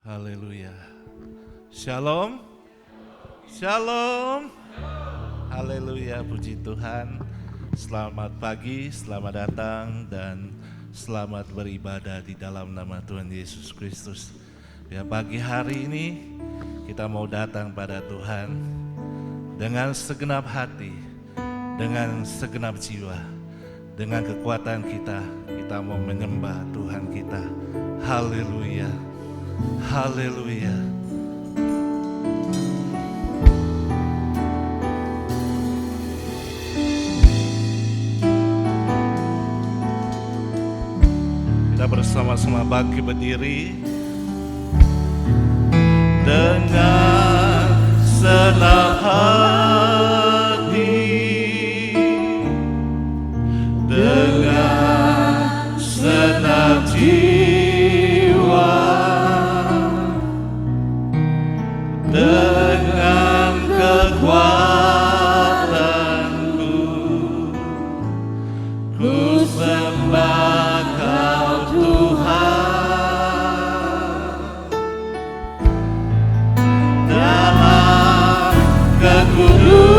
Haleluya. Shalom. Shalom. Haleluya, puji Tuhan. Selamat pagi, selamat datang dan selamat beribadah di dalam nama Tuhan Yesus Kristus. Ya, pagi hari ini kita mau datang pada Tuhan dengan segenap hati, dengan segenap jiwa, dengan kekuatan kita mau menyembah Tuhan kita. Haleluya. Haleluya. Kita bersama-sama bangkit berdiri dengan senang hati, dengan senang jiwa, dengan kekuatanku, ku sembah Kau Tuhan. Dalam kekudusan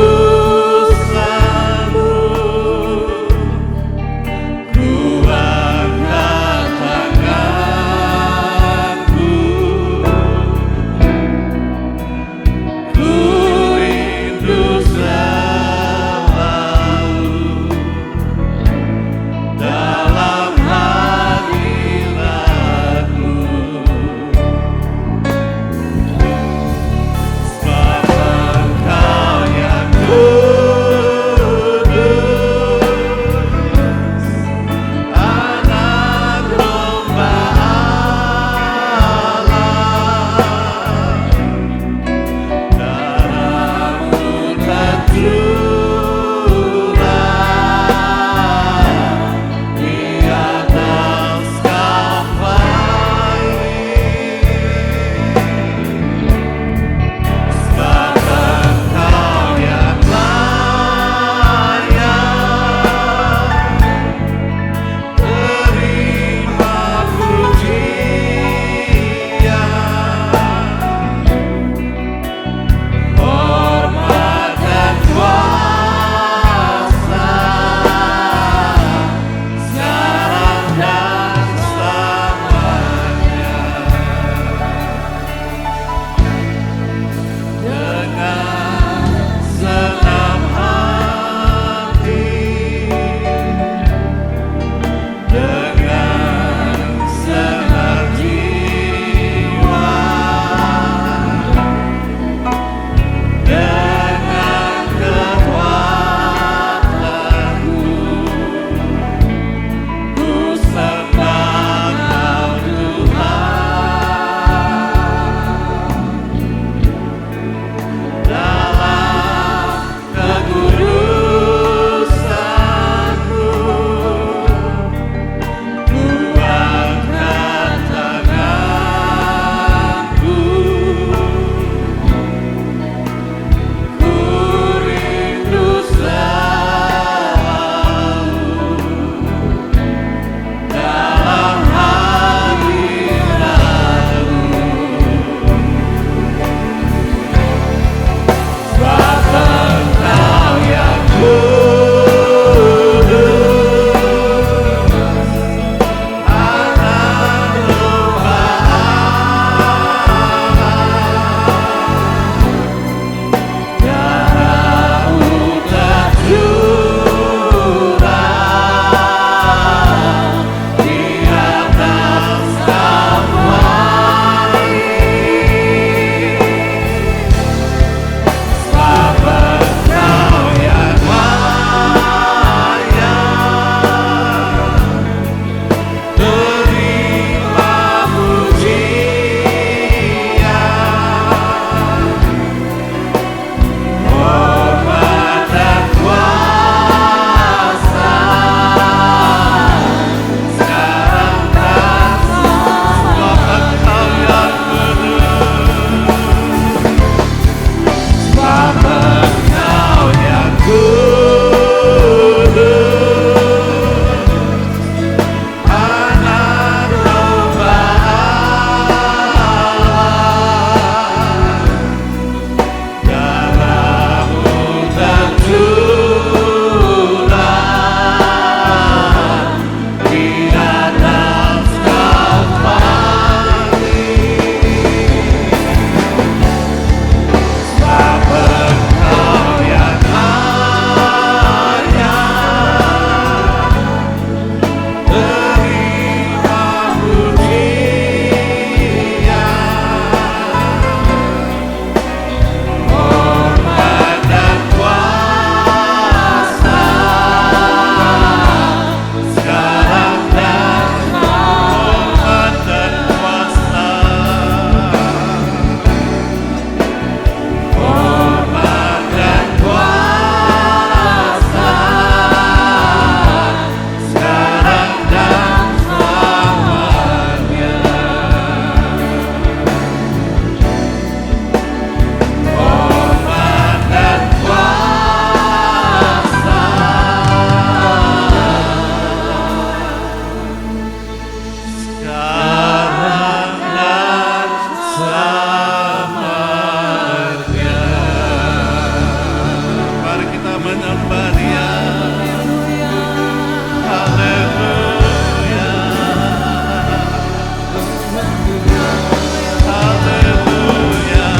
Haleluya.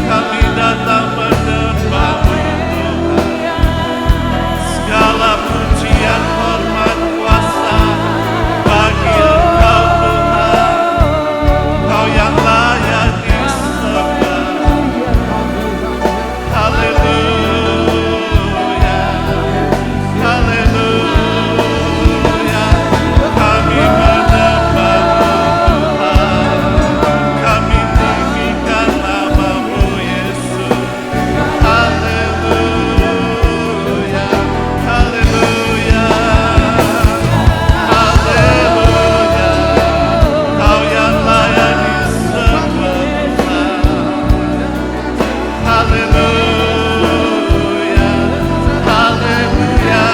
Kami datang menyembah-Mu Tuhan. Segala pujian, hormat, kuasa bagi Engkau Tuhan. Kau yang layak disembah. Haleluya. Haleluya. Kami menyembah-Mu Tuhan. Kami tinggikan nama-Mu Yesus. Haleluya. Haleluya. Haleluya. Kau yang layak disembah Tuhan. Haleluya. Haleluya.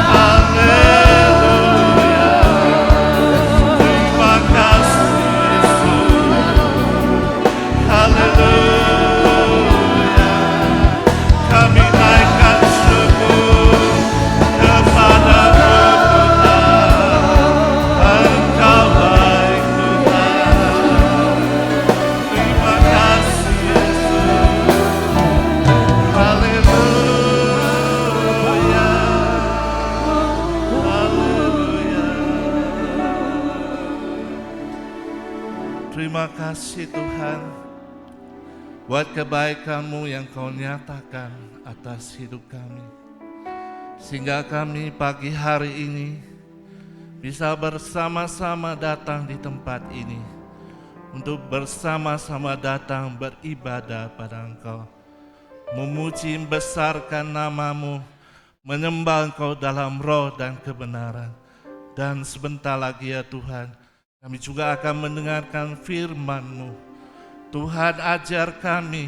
Haleluya. Terima kasih Yesus. Haleluya. Kami naikkan syukur kepada-Mu Tuhan. Engkau baik Tuhan. Terima kasih Yesus. Haleluya. Haleluya. Terima kasih Tuhan buat kebaikan-Mu yang Kau nyatakan atas hidup kami. Sehingga kami pagi hari ini bisa bersama-sama datang di tempat ini untuk bersama-sama datang beribadah pada Engkau, memuji membesarkan nama-Mu, menyembah Engkau dalam roh dan kebenaran. Dan sebentar lagi ya Tuhan, kami juga akan mendengarkan firman-Mu. Tuhan, ajar kami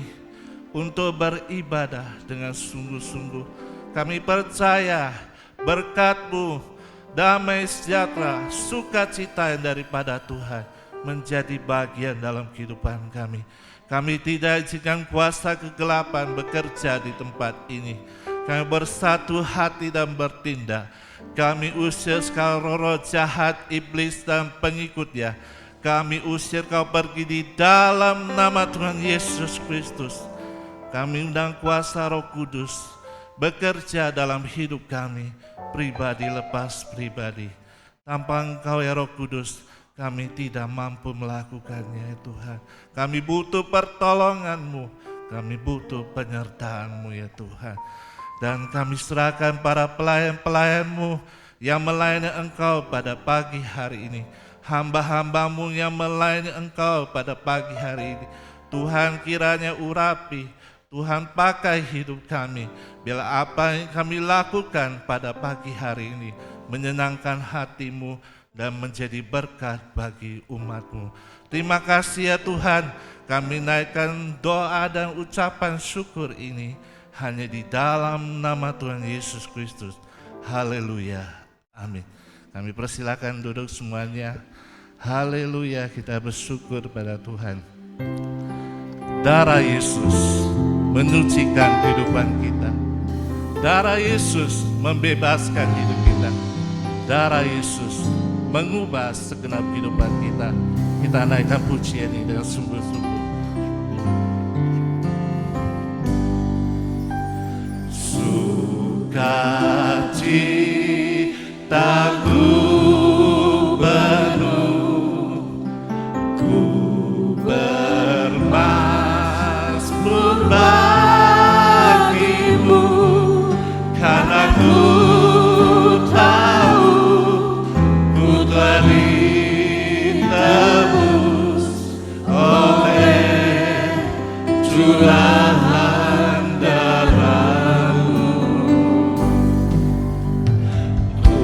untuk beribadah dengan sungguh-sungguh. Kami percaya berkat-Mu, damai sejahtera, sukacita yang daripada Tuhan menjadi bagian dalam kehidupan kami. Kami tidak izinkan kuasa kegelapan bekerja di tempat ini. Kami bersatu hati dan bertindak. Kami usir segala roh jahat, iblis dan pengikutnya. Kami usir kau pergi di dalam nama Tuhan Yesus Kristus. Kami undang kuasa Roh Kudus bekerja dalam hidup kami, pribadi lepas pribadi. Tanpa Engkau ya Roh Kudus, kami tidak mampu melakukannya ya Tuhan. Kami butuh pertolongan-Mu, kami butuh penyertaan-Mu ya Tuhan. Dan kami serahkan para pelayan-pelayan-Mu yang melayani Engkau pada pagi hari ini. Hamba-hamba-Mu yang melayani Engkau pada pagi hari ini. Tuhan, kiranya urapi, Tuhan pakai hidup kami. Bila apa yang kami lakukan pada pagi hari ini menyenangkan hati-Mu dan menjadi berkat bagi umat-Mu. Terima kasih ya Tuhan, kami naikkan doa dan ucapan syukur ini hanya di dalam nama Tuhan Yesus Kristus. Haleluya. Amin. Kami persilakan duduk semuanya. Haleluya, kita bersyukur pada Tuhan. Darah Yesus menyucikan kehidupan kita. Darah Yesus membebaskan hidup kita. Darah Yesus mengubah segenap kehidupan kita. Kita naikkan pujian ini dengan sungguh-sungguh. Sukacitaku penuh, ku bermazmur bagimu, karena ku tahu ku telah ditebus oleh curahan darah-Mu. Ku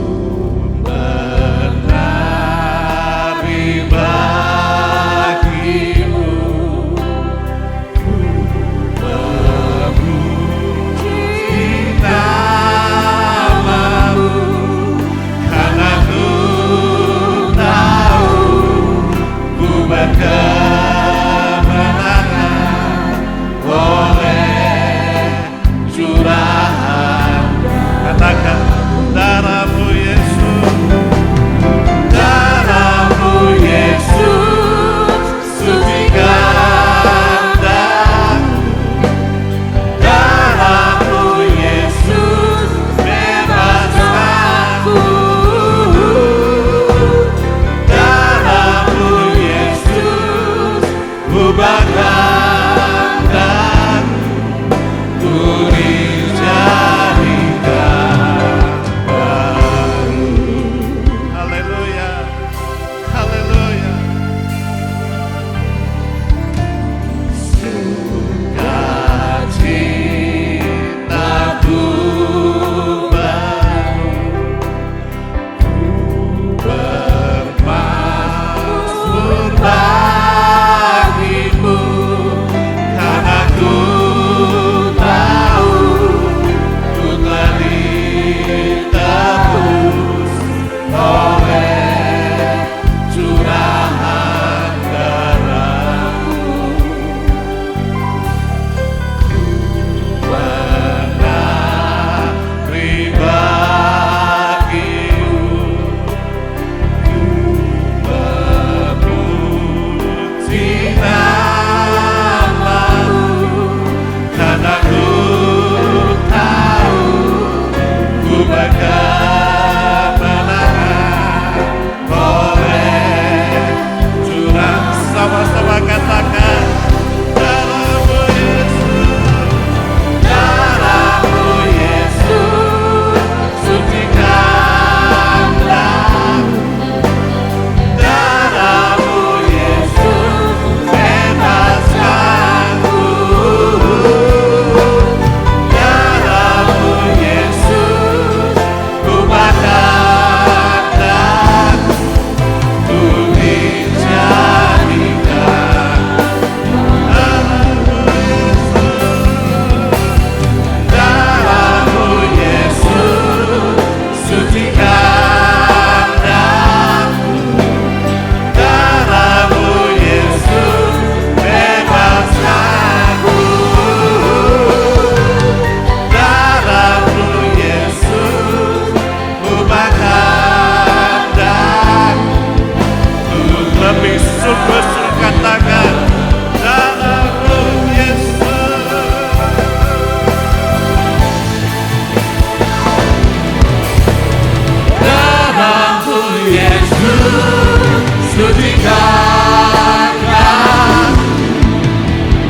Yesus, sucikan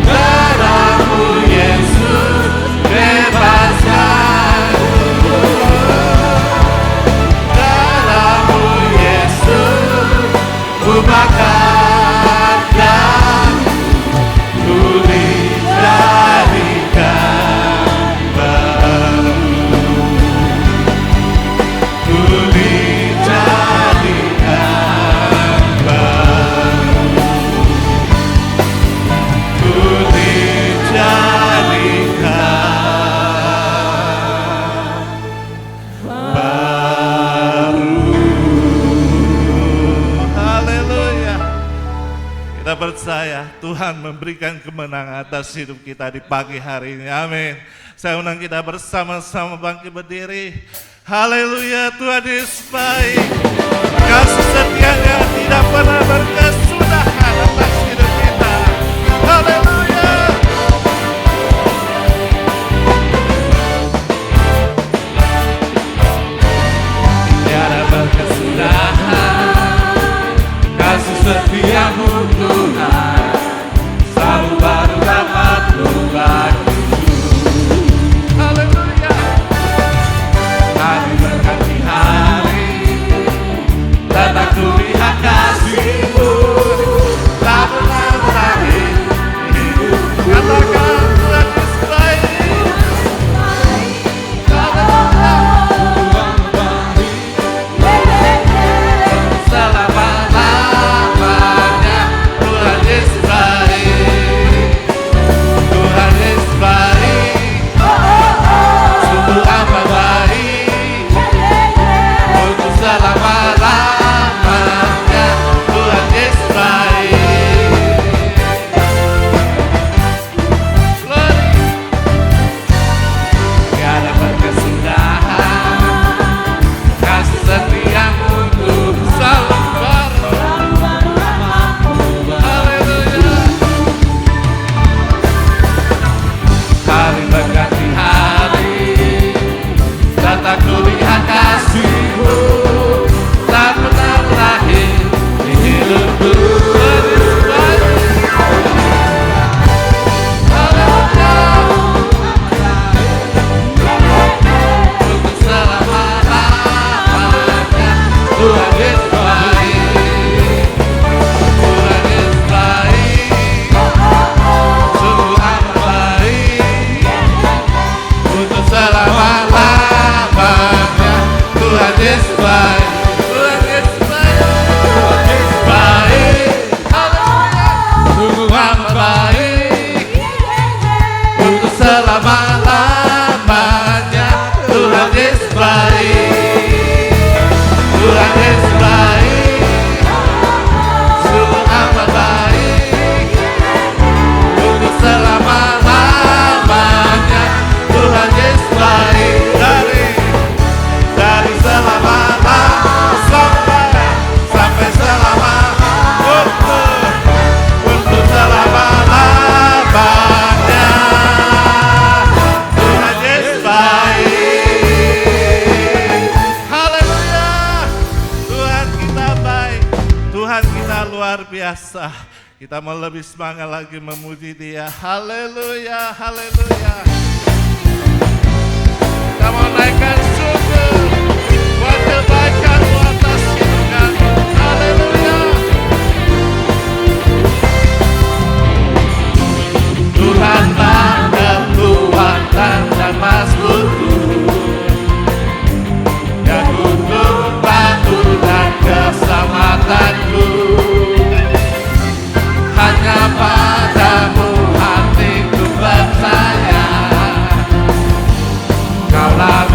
darahmu Yesus, bebaskan darahmu Yesus, ubahkan dan tulis jadikan baru, tulis jadikan baru, tulis jadikan baru. Haleluya. Kita percaya Tuhan memberikan kemenangan atas hidup kita di pagi hari ini. Amin. Saya undang kita bersama-sama bangkit berdiri. Haleluya, Tuhan Yesus baik. Kasih setianya tidak pernah berkesudahan atas hidup kita. Haleluya. Tiada berkesudahan kasih setiamu Tuhan, selalu baru dapat membantu. Haleluya. Hari berganti hari, datang kulihat kasih-Mu, tak pernah berakhir hidup. Katakan Tuhan Yesus baik. Selama-lamanya Tuhan Yesus baik. Tuhan Yesus baik. Sungguh amat baik. Untuk selama-lamanya Tuhan Yesus baik. Glory. Tiada berkesudahan kasih setiamu untuk selalu baru. Haleluya. Hari berganti hari, datang kulihat kasih-Mu, tak pernah berakhir di hidupku. Tuhan Yesus baik. Haleluya. Untuk selama-lamanya Tuhan Yesus baik. Tuhan Yesus baik. Sungguh amat baik. Untuk selama-lamanya Tuhan Yesus baik. Tuhan Yesus baik. Tuhan Yesus baik. Haleluya. Sungguh amat baik. Untuk selama-lamanya Tuhan Yesus baik. Tuhan Yesus baik. Sungguh amat baik. Untuk selama-lamanya Tuhan Yesus baik. Dari selama-lamanya sampai selama-lamanya, untuk selama-lamanya Tuhan Yesus baik. Haleluya. Tuhan kita baik. Tuhan kita luar biasa. Kita mau lebih semangat lagi memuji Dia. Haleluya, haleluya. Kita mau naikkan syukur buat kebaikan-Mu atas hidup kami. Haleluya. Tuhanlah kekuatan dan mazmurku, yang untuk batu dan keselamatanku. Hanya padamu hatiku percaya, Kaulah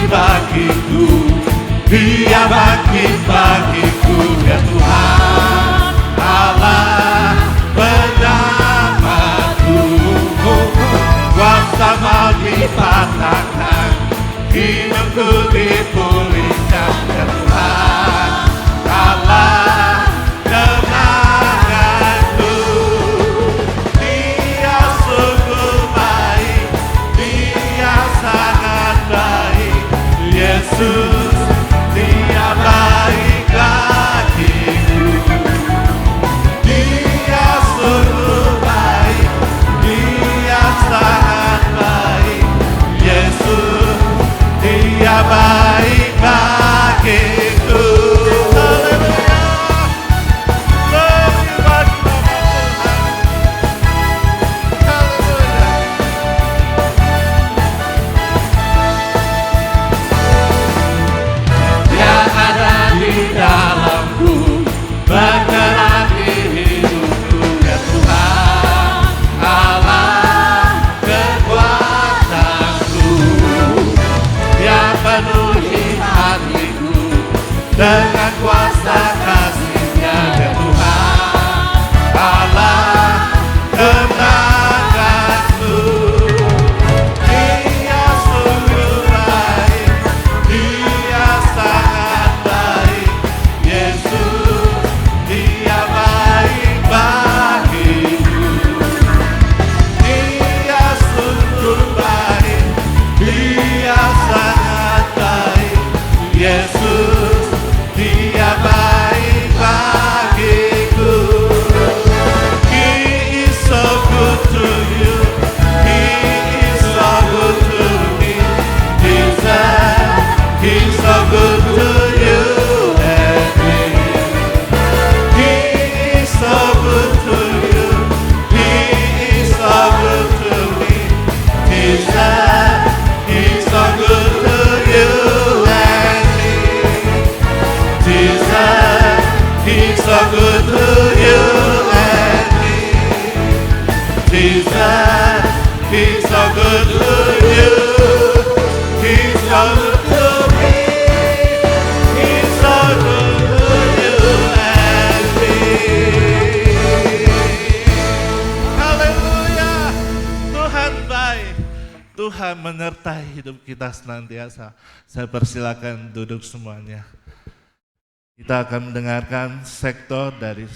bagiku, Dia bangkit bagiku, ya Tuhan Allah penyelamatku. Kuasa maut dipatahkan, hidupku dipulihkan, ya Tuhan Allah kemenanganku. Dia sungguh baik, Dia sangat baik, Yesus, Dia baik bagiku. Dia sungguh baik, Dia sangat baik, Yesus, Dia baik bagiku. Haleluya, lebih baik nama Tuhan. Haleluya. Dia ada di dalamku, menerangi hidupku, ya Tuhan Allah kekuatanku. Dia penuhi hatiku dengan kuasa kasih-Nya, ya Tuhan Allah kemenanganku. Dia sungguh baik, Dia sangat baik, Yesus, Dia baik bagiku. Dia sungguh baik, Dia sangat baik, Yesus, Dia baik bagiku. He is so good to you, He is so good to me, Jesus, He's so good to you and me. He is so good to you, He is so good to me, Jesus, He's so good to you and me. Jesus, He's so good to you and me. Jesus, He's so good to you. He's so good to me. He's so good to you and me. Haleluya. Tuhan baik. Tuhan menyertai hidup kita senantiasa. Saya persilakan duduk semuanya. Kita akan mendengarkan sektor dari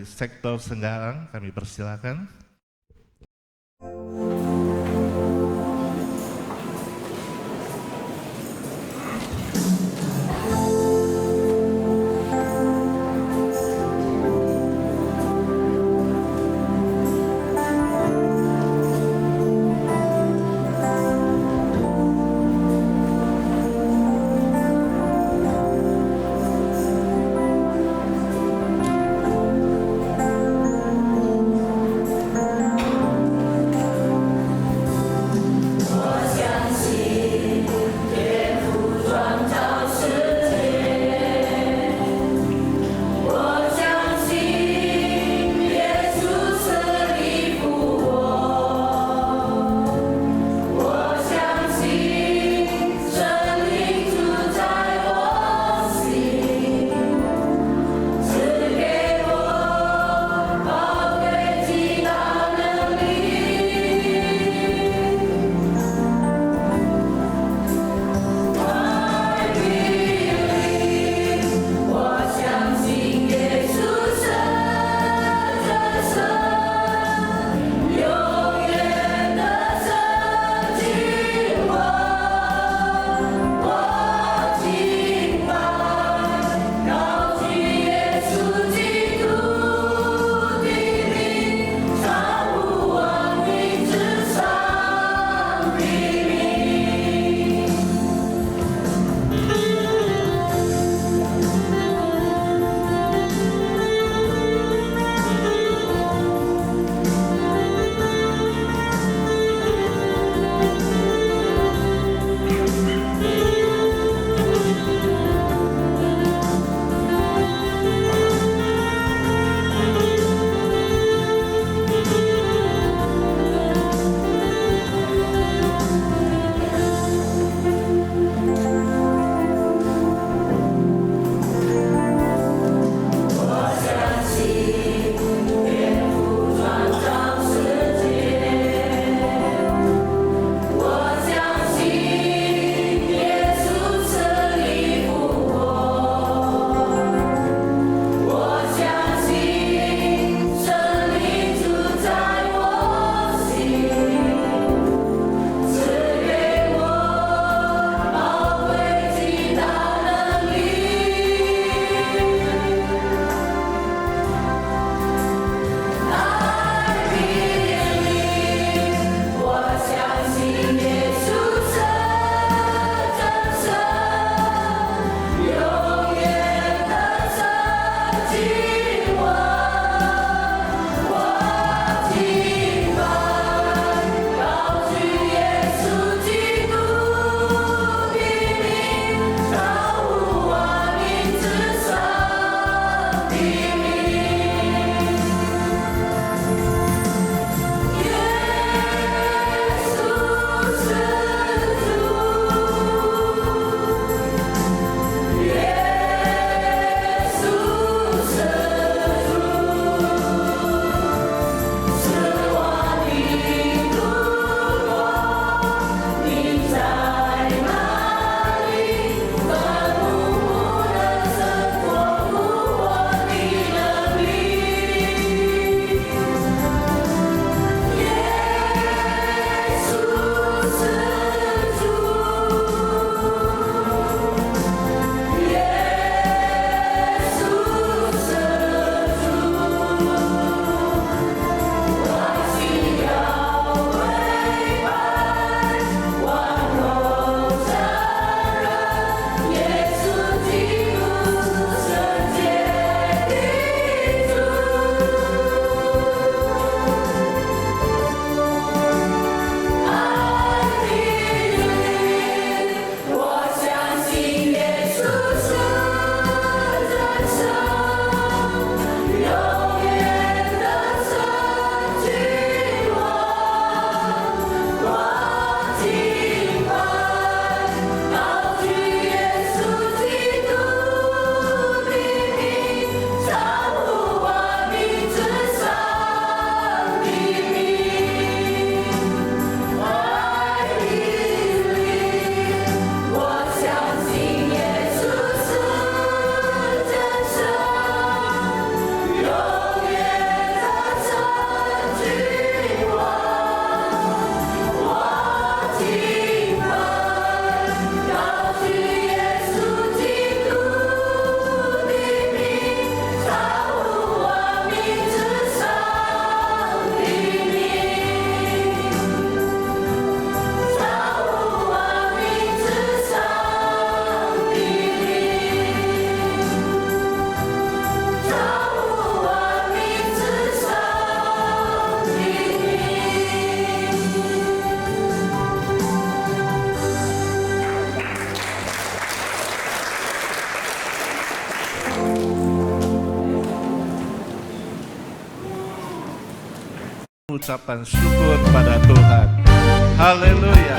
sektor Senggarang. Kami persilakan. ucapan syukur pada Tuhan. Haleluya.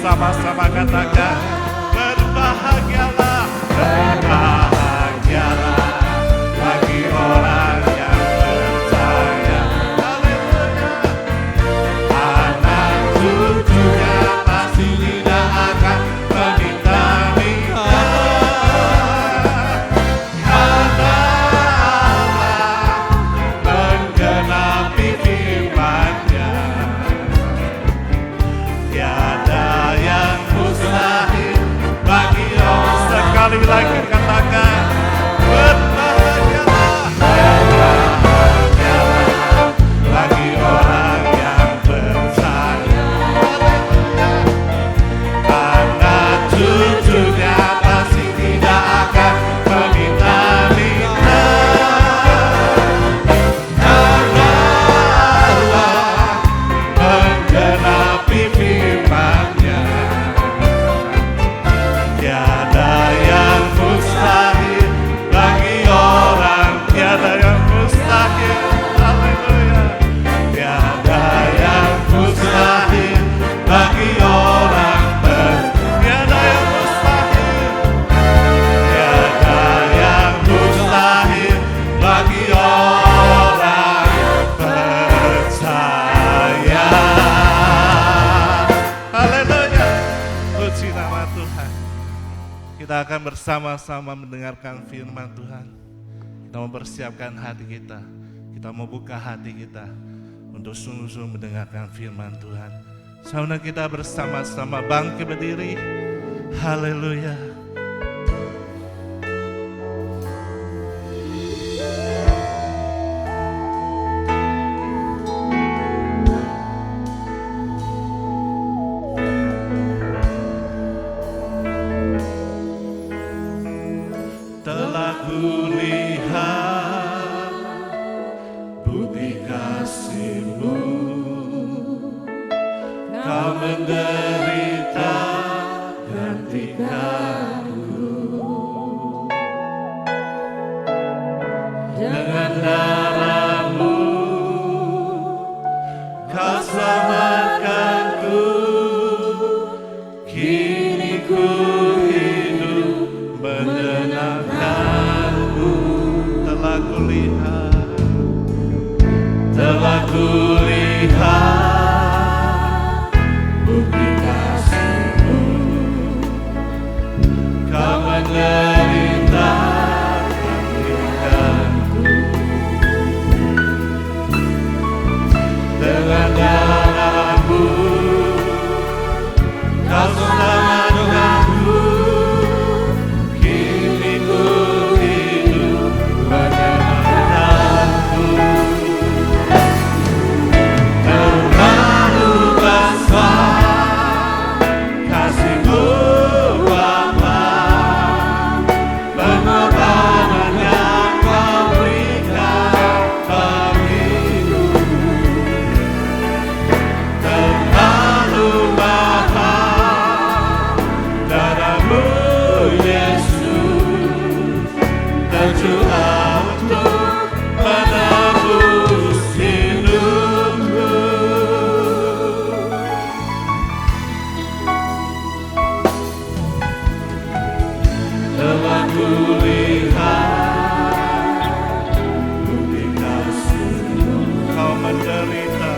Sama-sama katakan, berbahagialah, berbahagialah bagi orang yang percaya. Haleluya. Anak cucunya pasti tidak akan meminta-minta, karena Allah menggenapi firman-Nya. Tiada yang mustahil bagi orang. Sekali lagi katakan, berbahagialah, berbahagialah bagi orang yang percaya. Anak cucunya pasti tidak akan meminta-minta, karena Allah menggenapi firman-Nya. Tiada yang mustahil bagi orang, tiada yang mustahil. Haleluya. Tiada yang mustahil bagi orang, tiada yang mustahil, tiada yang mustahil bagi orang percaya. Haleluya. Puji nama Tuhan. Kita akan bersama-sama mendengarkan firman Tuhan. Kita mempersiapkan hati kita. Kita membuka hati kita untuk sungguh-sungguh mendengarkan firman Tuhan. Saudara kita bersama-sama bangkit berdiri. Haleluya. berikanku. Dengan darah-Mu Kau selamatkanku, kini ku hidup menyenangkanmu. Telah kulihat bukti kasih-Mu. Kau menderita gantikanku. Dengan darah-Mu Kau selamatkanku, kini ku hidup menyenangkanku. Terlalu besar kasih-Mu Bapa, pengorbanan yang Kau berikan bagiku. Terlalu mahal darah-Mu Yesus, tercurah untuk menebus hidupku. Telah kulihat bukti kasih-Mu. Kau menderita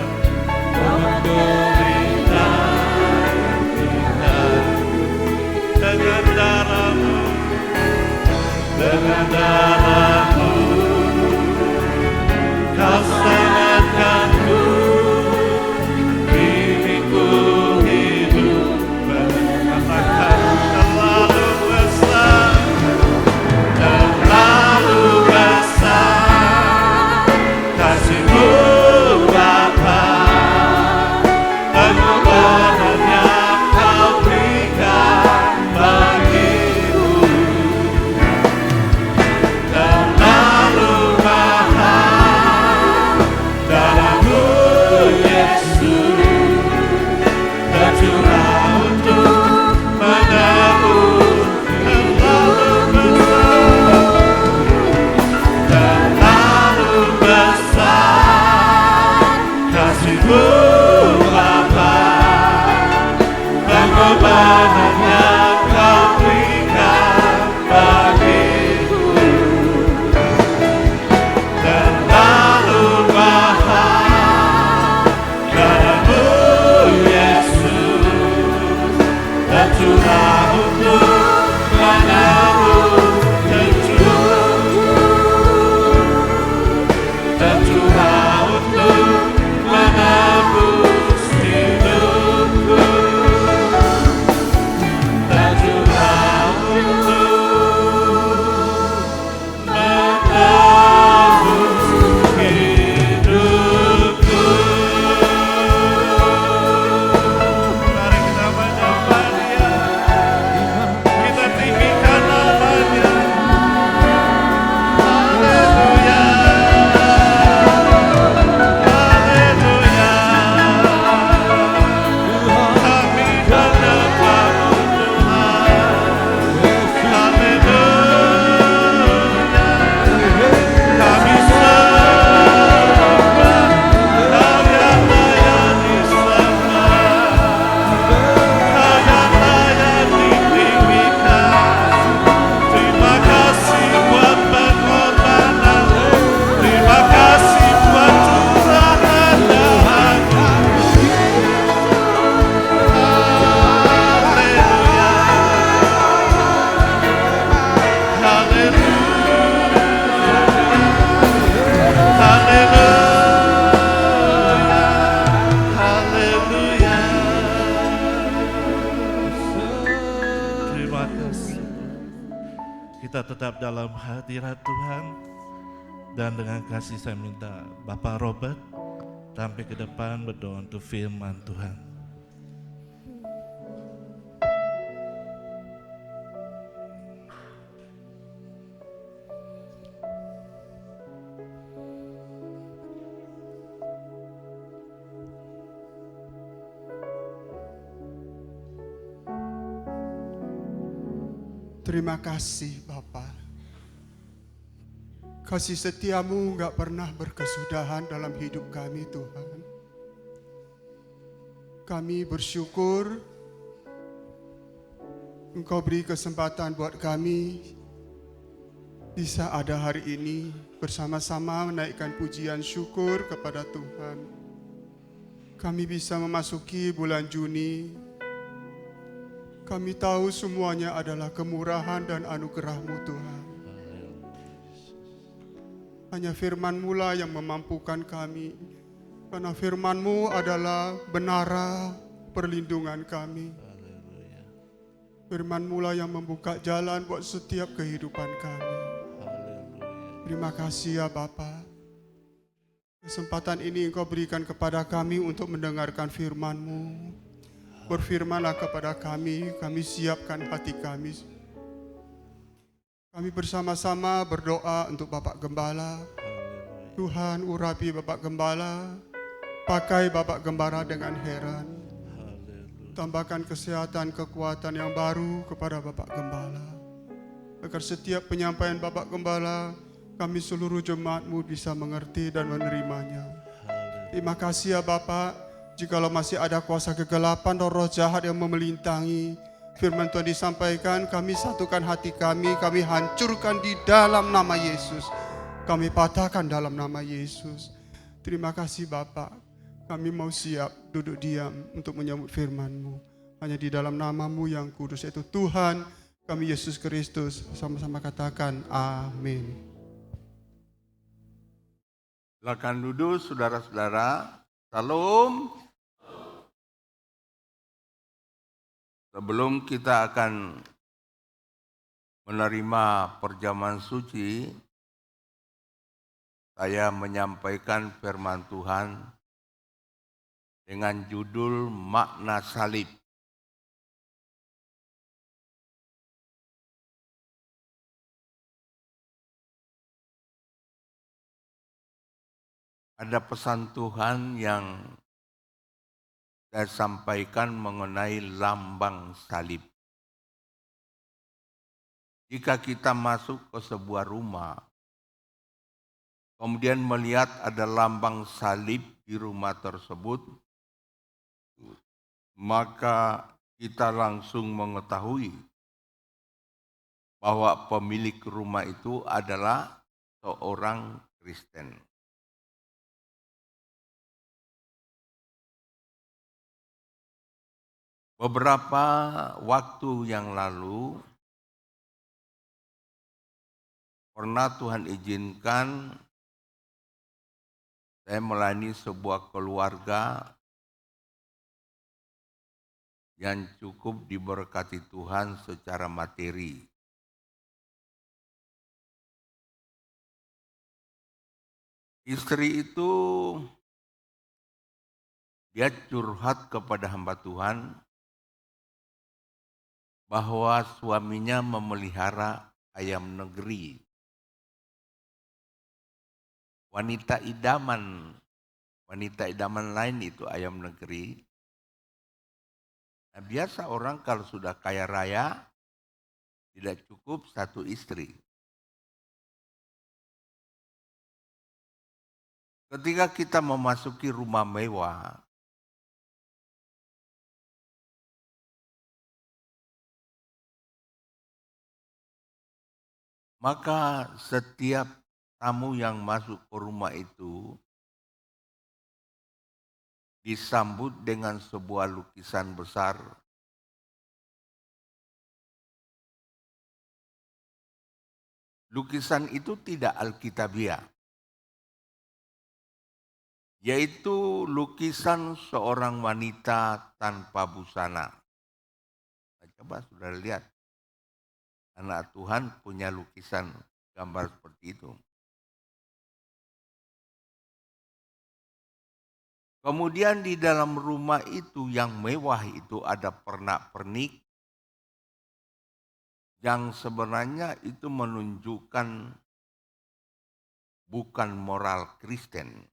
dengan darah-Mu, dengan darah-Mu Kau selamatkanku, kini ku hidup menyenangkan. Terlalu besar kasih-Mu Bapa, pengorbanan yang Kau berikan bagiku. Terlalu mahal darah-Mu Yesus, tercurah untuk menebus. Terlalu besar kasih-Mu Bapa, pengorbanan yang Kau berikan bagiku. Terlalu mahal darah-Mu Yesus, tercurah untuk menebus hidupku. Tercurah untuk menebus hidupku. Tercurah untuk menebus hidupku. Mari kita menyembah Dia, kita tinggikan nama-Nya. Haleluya, haleluya. Kami menyembah-Mu Tuhan. Haleluya. Kami sembah Kau yang layak disembah, Kau yang layak ditinggikan. Terima kasih buat pengorbanan-Mu, terima kasih buat curahan darah-Mu. Haleluya, terima kasih. Kita tetap dalam hadirat Tuhan, dan dengan kasih saya minta Bapak Robert tampil ke depan berdoa untuk firman Tuhan. Terima kasih Bapa. Kasih setiamu gak pernah berkesudahan dalam hidup kami Tuhan. Kami bersyukur Engkau beri kesempatan buat kami bisa ada hari ini bersama-sama menaikkan pujian syukur kepada Tuhan. Kami bisa memasuki bulan Juni. Kami tahu semuanya adalah kemurahan dan anugerah-Mu Tuhan. Hanya firman-Mu lah yang memampukan kami. Karena firman-Mu adalah benara perlindungan kami. Firman-Mu lah yang membuka jalan buat setiap kehidupan kami. Terima kasih ya Bapa. Kesempatan ini Engkau berikan kepada kami untuk mendengarkan firman-Mu. Berfirmanlah kepada kami siapkan hati kami. Kami bersama-sama berdoa untuk Bapak Gembala. Tuhan urapi Bapak Gembala, pakai Bapak Gembala dengan heran. Tambahkan kesehatan, kekuatan yang baru kepada Bapak Gembala. Agar setiap penyampaian Bapak Gembala, kami seluruh jemaat-Mu bisa mengerti dan menerimanya. Terima kasih ya Bapak. Jikalau masih ada kuasa kegelapan dan roh jahat yang memelintangi, firman Tuhan disampaikan, kami satukan hati kami hancurkan di dalam nama Yesus. Kami patahkan dalam nama Yesus. Terima kasih Bapak. Kami mau siap duduk diam untuk menyambut firman-Mu. Hanya di dalam nama-Mu yang kudus, yaitu Tuhan kami Yesus Kristus. Sama-sama katakan amin. Silakan duduk saudara-saudara. Salam. Sebelum kita akan menerima perjamuan suci, saya menyampaikan firman Tuhan dengan judul makna salib. Ada pesan Tuhan yang saya sampaikan mengenai lambang salib. Jika kita masuk ke sebuah rumah, kemudian melihat ada lambang salib di rumah tersebut, maka kita langsung mengetahui bahwa pemilik rumah itu adalah seorang Kristen. Beberapa waktu yang lalu, pernah Tuhan izinkan saya melayani sebuah keluarga yang cukup diberkati Tuhan secara materi. Istri itu dia curhat kepada hamba Tuhan bahwa suaminya memelihara ayam negeri. Wanita idaman lain itu ayam negeri. Nah, biasa orang kalau sudah kaya raya tidak cukup satu istri. Ketika kita memasuki rumah mewah, maka setiap tamu yang masuk ke rumah itu disambut dengan sebuah lukisan besar. Lukisan itu tidak alkitabiah, yaitu lukisan seorang wanita tanpa busana. Nah, coba sudah lihat, anak Tuhan punya lukisan gambar seperti itu. Kemudian di dalam rumah itu yang mewah itu ada pernak-pernik yang sebenarnya itu menunjukkan bukan moral Kristen.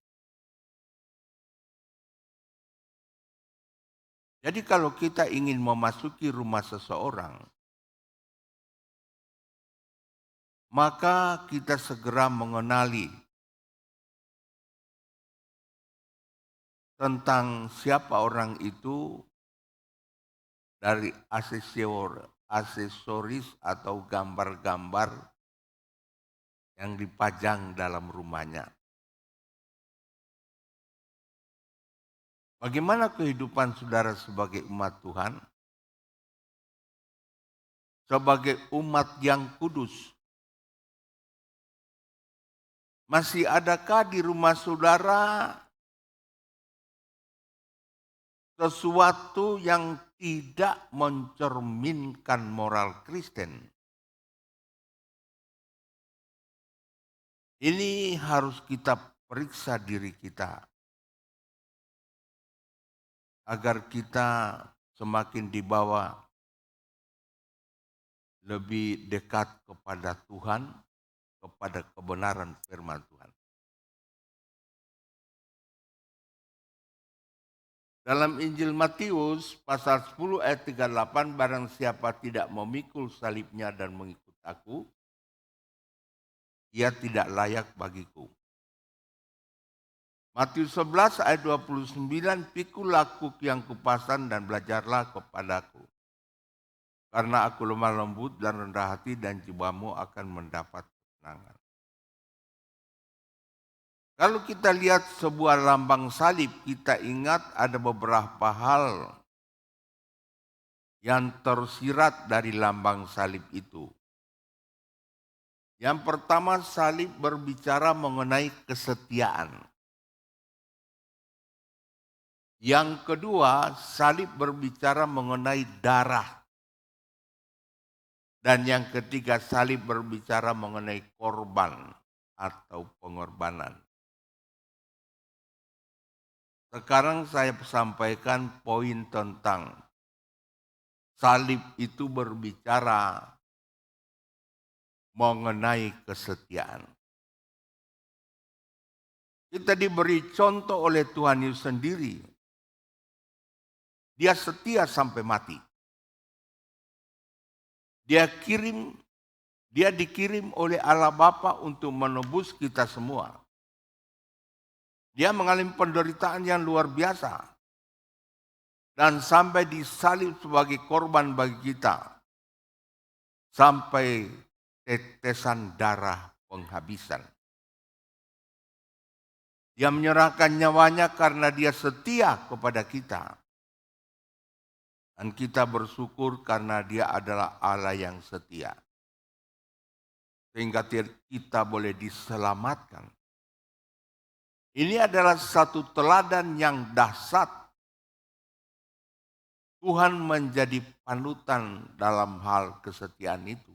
Jadi kalau kita ingin memasuki rumah seseorang, maka kita segera mengenali tentang siapa orang itu dari aksesoris atau gambar-gambar yang dipajang dalam rumahnya. Bagaimana kehidupan saudara sebagai umat Tuhan? Sebagai umat yang kudus. Masih adakah di rumah saudara sesuatu yang tidak mencerminkan moral Kristen? Ini harus kita periksa diri kita agar kita semakin dibawa lebih dekat kepada Tuhan, kepada kebenaran firman Tuhan. Dalam Injil Matius pasal 10 ayat 38, barang siapa tidak memikul salibnya dan mengikut aku, ia tidak layak bagiku. Matius 11 ayat 29, pikulah kuk yang kupasan dan belajarlah kepadaku. Karena aku lemah lembut dan rendah hati dan jiwamu akan mendapat ketenangan. Kalau kita lihat sebuah lambang salib, kita ingat ada beberapa hal yang tersirat dari lambang salib itu. Yang pertama, salib berbicara mengenai kesetiaan. Yang kedua, salib berbicara mengenai darah. Dan yang ketiga, salib berbicara mengenai korban atau pengorbanan. Sekarang saya sampaikan poin tentang salib itu berbicara mengenai kesetiaan. Kita diberi contoh oleh Tuhan Yesus sendiri. Dia setia sampai mati. Dia dikirim oleh Allah Bapa untuk menebus kita semua. Dia mengalami penderitaan yang luar biasa. Dan sampai disalib sebagai korban bagi kita. Sampai tetesan darah penghabisan. Dia menyerahkan nyawanya karena dia setia kepada kita. Dan kita bersyukur karena dia adalah Allah yang setia. Sehingga kita boleh diselamatkan. Ini adalah satu teladan yang dahsyat. Tuhan menjadi panutan dalam hal kesetiaan itu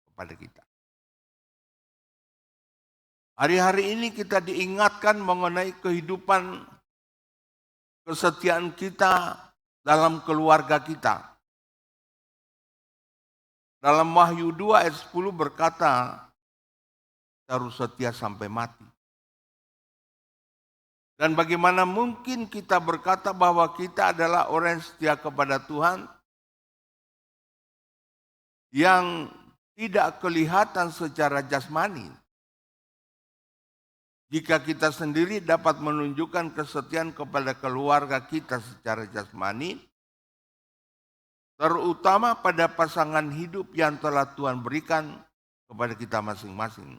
kepada kita. Hari-hari ini kita diingatkan mengenai kehidupan kesetiaan kita dalam keluarga kita. Dalam Wahyu 2 ayat 10 berkata, harus setia sampai mati. Dan bagaimana mungkin kita berkata bahwa kita adalah orang yang setia kepada Tuhan yang tidak kelihatan secara jasmani. Jika kita sendiri dapat menunjukkan kesetiaan kepada keluarga kita secara jasmani, terutama pada pasangan hidup yang telah Tuhan berikan kepada kita masing-masing.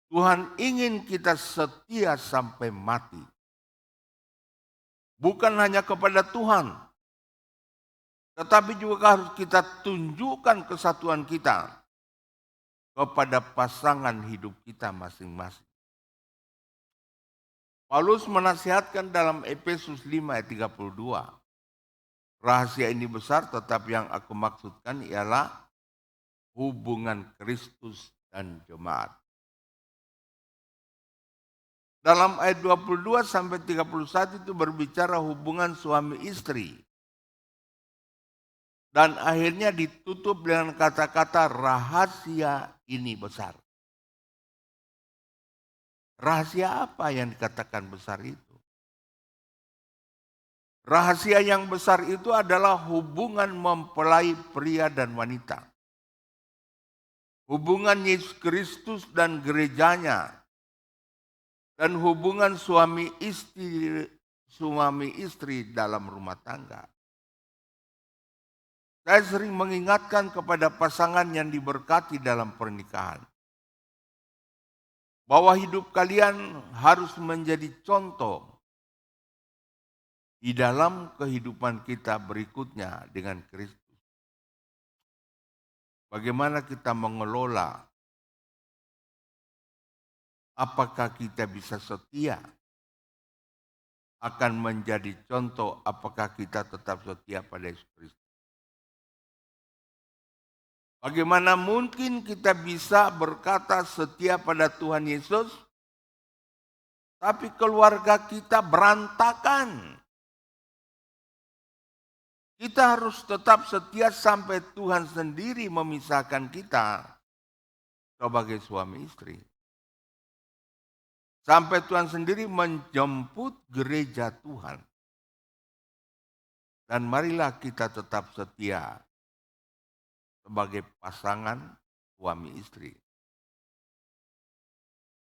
Tuhan ingin kita setia sampai mati. Bukan hanya kepada Tuhan, tetapi juga harus kita tunjukkan kesatuan kita kepada pasangan hidup kita masing-masing. Paulus menasihatkan dalam Efesus 5 ayat 32. Rahasia ini besar, tetapi yang aku maksudkan ialah hubungan Kristus dan jemaat. Dalam ayat 22 sampai 31 itu berbicara hubungan suami istri. Dan akhirnya ditutup dengan kata-kata rahasia ini besar. Rahasia apa yang dikatakan besar itu? Rahasia yang besar itu adalah hubungan mempelai pria dan wanita. hubungan Yesus Kristus dan gerejanya, dan hubungan suami istri dalam rumah tangga. Saya sering mengingatkan kepada pasangan yang diberkati dalam pernikahan, bahwa hidup kalian harus menjadi contoh di dalam kehidupan kita berikutnya dengan Kristus. Bagaimana kita mengelola, apakah kita bisa setia, akan menjadi contoh apakah kita tetap setia pada Yesus Kristus. Bagaimana mungkin kita bisa berkata setia pada Tuhan Yesus, tapi keluarga kita berantakan. Kita harus tetap setia sampai Tuhan sendiri memisahkan kita sebagai suami istri. Sampai Tuhan sendiri menjemput gereja Tuhan. Dan marilah kita tetap setia sebagai pasangan suami istri.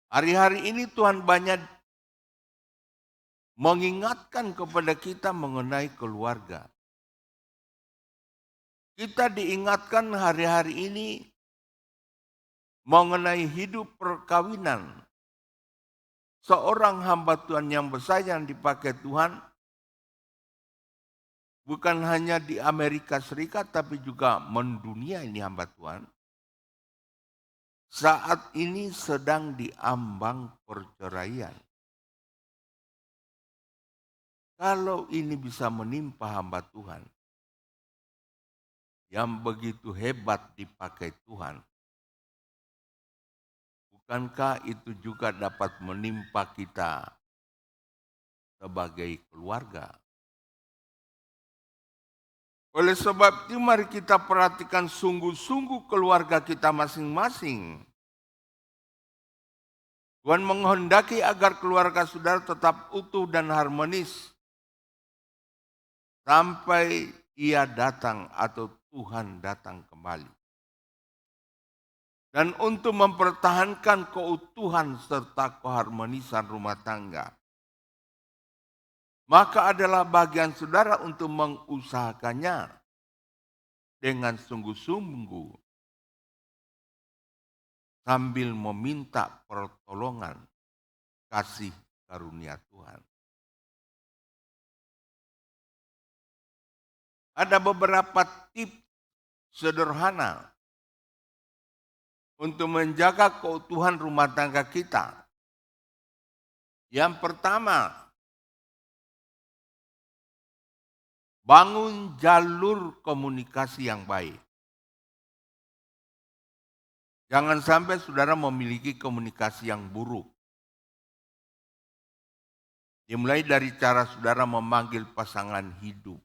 Hari-hari ini Tuhan banyak mengingatkan kepada kita mengenai keluarga. Kita diingatkan hari-hari ini mengenai hidup perkawinan. Seorang hamba Tuhan yang bersayang dipakai Tuhan, bukan hanya di Amerika Serikat tapi juga mendunia ini hamba Tuhan. Saat ini sedang diambang perceraian. Kalau ini bisa menimpa hamba Tuhan yang begitu hebat dipakai Tuhan, bukankah itu juga dapat menimpa kita sebagai keluarga? Oleh sebab itu mari kita perhatikan sungguh-sungguh keluarga kita masing-masing. Tuhan menghendaki agar keluarga saudara tetap utuh dan harmonis sampai Ia datang atau Tuhan datang kembali. Dan untuk mempertahankan keutuhan serta keharmonisan rumah tangga, maka adalah bagian saudara untuk mengusahakannya dengan sungguh-sungguh sambil meminta pertolongan kasih karunia Tuhan. Ada beberapa tips sederhana untuk menjaga keutuhan rumah tangga kita. Yang pertama, bangun jalur komunikasi yang baik. Jangan sampai saudara memiliki komunikasi yang buruk. Dimulai dari cara saudara memanggil pasangan hidup.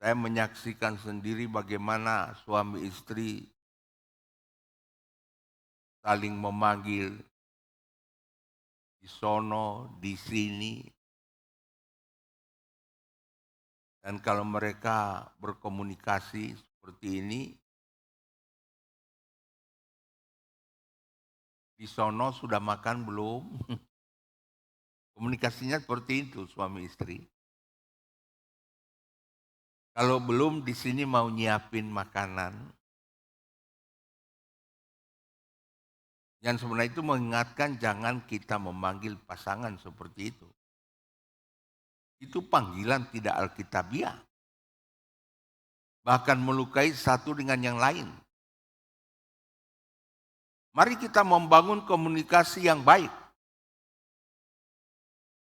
Saya menyaksikan sendiri bagaimana suami istri saling memanggil di sono, di sini. Dan kalau mereka berkomunikasi seperti ini, di sono sudah makan belum? Komunikasinya seperti itu suami istri. Kalau belum, di sini mau nyiapin makanan. Yang sebenarnya itu mengingatkan jangan kita memanggil pasangan seperti itu. Itu panggilan tidak alkitabiah. Bahkan melukai satu dengan yang lain. Mari kita membangun komunikasi yang baik.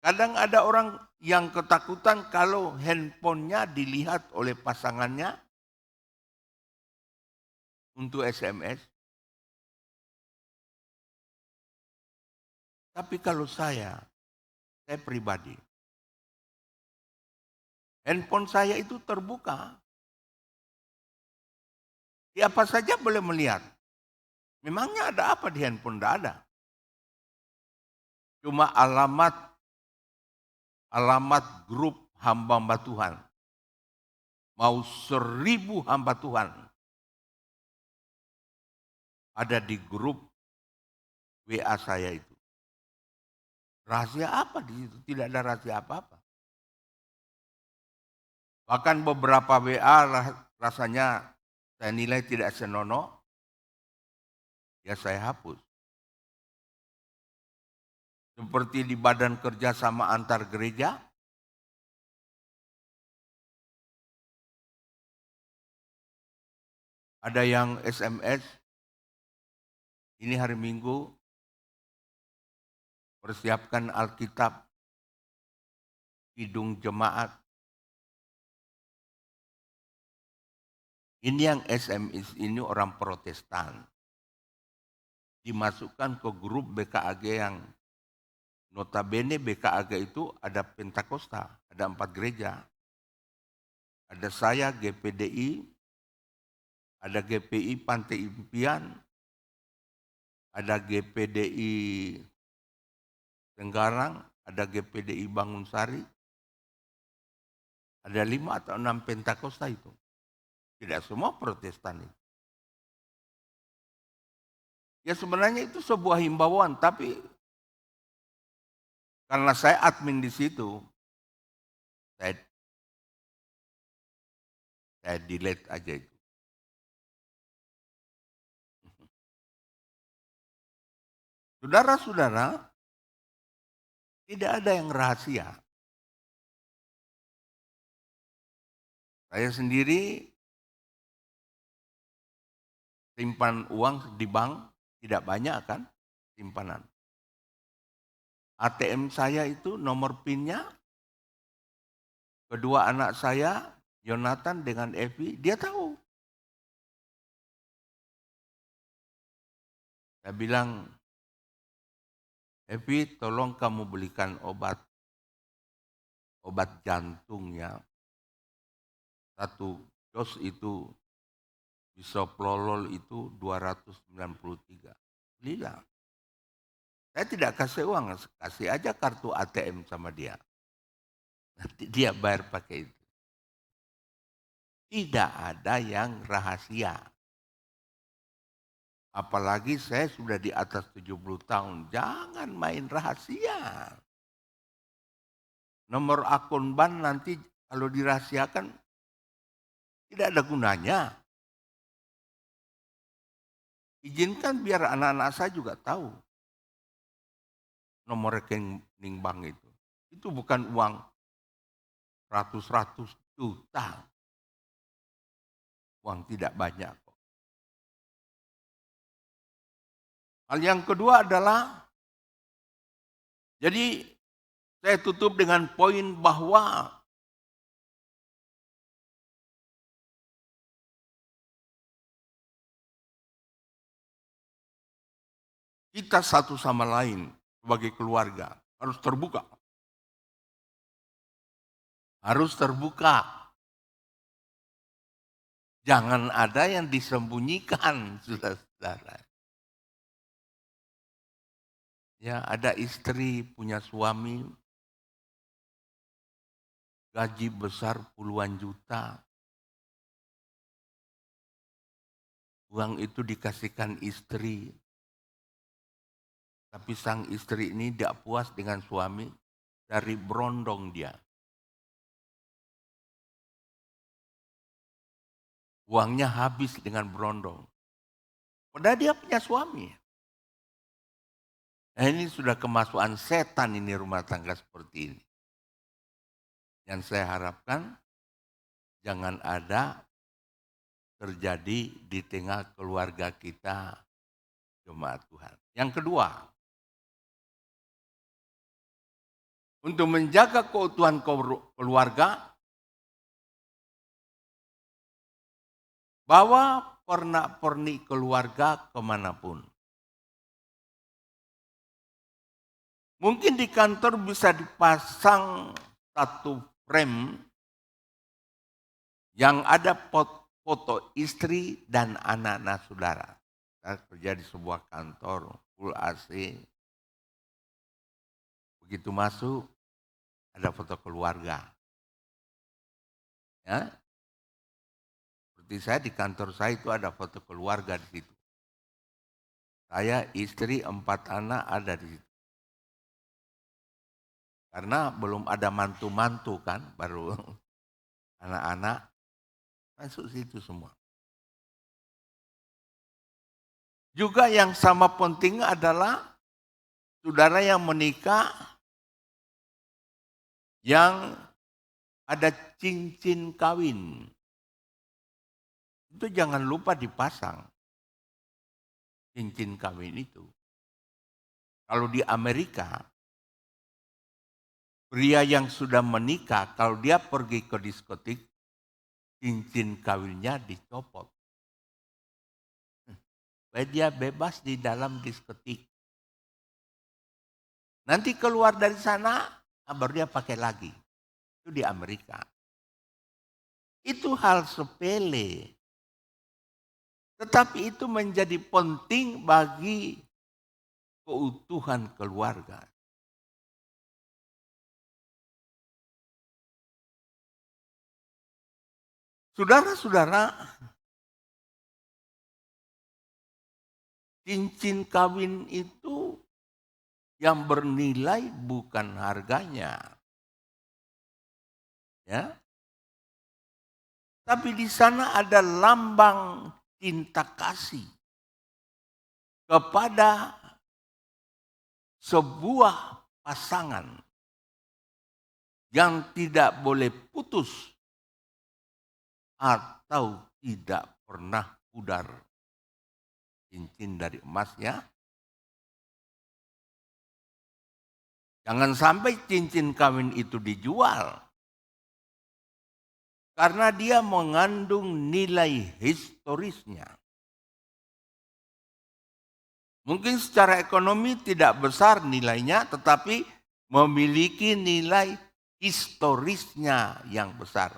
Kadang ada orang yang ketakutan kalau handphonenya dilihat oleh pasangannya untuk SMS. Tapi kalau saya pribadi, handphone saya itu terbuka. Siapa saja boleh melihat. Memangnya ada apa di handphone? Tidak ada. Cuma alamat grup hamba-hamba Tuhan. Mau 1000 hamba Tuhan. ada di grup WA saya itu. Rahasia apa di situ? Tidak ada rahasia apa-apa. Bahkan beberapa WA rasanya saya nilai tidak senonoh, ya saya hapus. Seperti di badan kerjasama antar gereja, ada yang SMS, ini hari Minggu, persiapkan Alkitab, hidung jemaat. Ini yang SMS ini orang Protestan. Dimasukkan ke grup BKAG yang notabene BKAG itu ada Pentakosta, ada 4 gereja. Ada saya GPDI, ada GPI Pantai Impian, ada GPDI Tenggarang, ada GPDI Bangunsari, ada 5 atau 6 Pentakosta itu. Tidak semua Protestan itu. Ya sebenarnya itu sebuah himbauan, tapi karena saya admin di situ, saya delete aja itu. Saudara-saudara, tidak ada yang rahasia. Saya sendiri simpan uang di bank, tidak banyak kan simpanan. ATM saya itu nomor PIN-nya, kedua anak saya, Jonathan dengan Evi, dia tahu. Saya bilang, Evi tolong kamu belikan obat jantungnya. 1 dos itu bisoprolol itu 293. Belilah. Saya tidak kasih uang, kasih aja kartu ATM sama dia. Nanti dia bayar pakai itu. Tidak ada yang rahasia. Apalagi saya sudah di atas 70 tahun. Jangan main rahasia. Nomor akun bank nanti kalau dirahasiakan tidak ada gunanya. Izinkan biar anak-anak saya juga tahu nomor rekening bank itu. Itu bukan uang ratus-ratus juta. Uang tidak banyak kok. Hal yang kedua adalah, jadi saya tutup dengan poin bahwa kita satu sama lain sebagai keluarga harus terbuka. Harus terbuka. Jangan ada yang disembunyikan, saudara-saudara. Ya, ada istri punya suami, gaji besar puluhan juta. Uang itu dikasihkan istri. Tapi sang istri ini tidak puas dengan suami, dari berondong dia. Uangnya habis dengan berondong. Padahal dia punya suami. Nah, ini sudah kemasukan setan ini rumah tangga seperti ini. Yang saya harapkan jangan ada terjadi di tengah keluarga kita, jemaat Tuhan. Yang kedua, untuk menjaga keutuhan keluarga, bawa pernak-pernik keluarga kemanapun. Mungkin di kantor bisa dipasang 1 frame yang ada foto istri dan anak-anak saudara. Saya kerja di sebuah kantor full AC. Begitu masuk ada foto keluarga. Ya. Seperti saya di kantor saya itu ada foto keluarga di situ. Saya, istri, 4 anak ada di situ. Karena belum ada mantu-mantu kan, baru anak-anak masuk situ semua. Juga yang sama penting adalah saudara yang menikah, yang ada cincin kawin. Itu jangan lupa dipasang cincin kawin itu. Kalau di Amerika, pria yang sudah menikah, kalau dia pergi ke diskotik, cincin kawinnya dicopot. Supaya dia bebas di dalam diskotik. Nanti keluar dari sana, baru dia pakai lagi. Itu di Amerika. Itu hal sepele. Tetapi itu menjadi penting bagi keutuhan keluarga. Saudara-saudara, cincin kawin itu yang bernilai bukan harganya. Ya. Tapi di sana ada lambang cinta kasih kepada sebuah pasangan yang tidak boleh putus atau tidak pernah pudar. Cincin dari emasnya. Jangan sampai cincin kawin itu dijual. Karena dia mengandung nilai historisnya. Mungkin secara ekonomi tidak besar nilainya, tetapi memiliki nilai historisnya yang besar.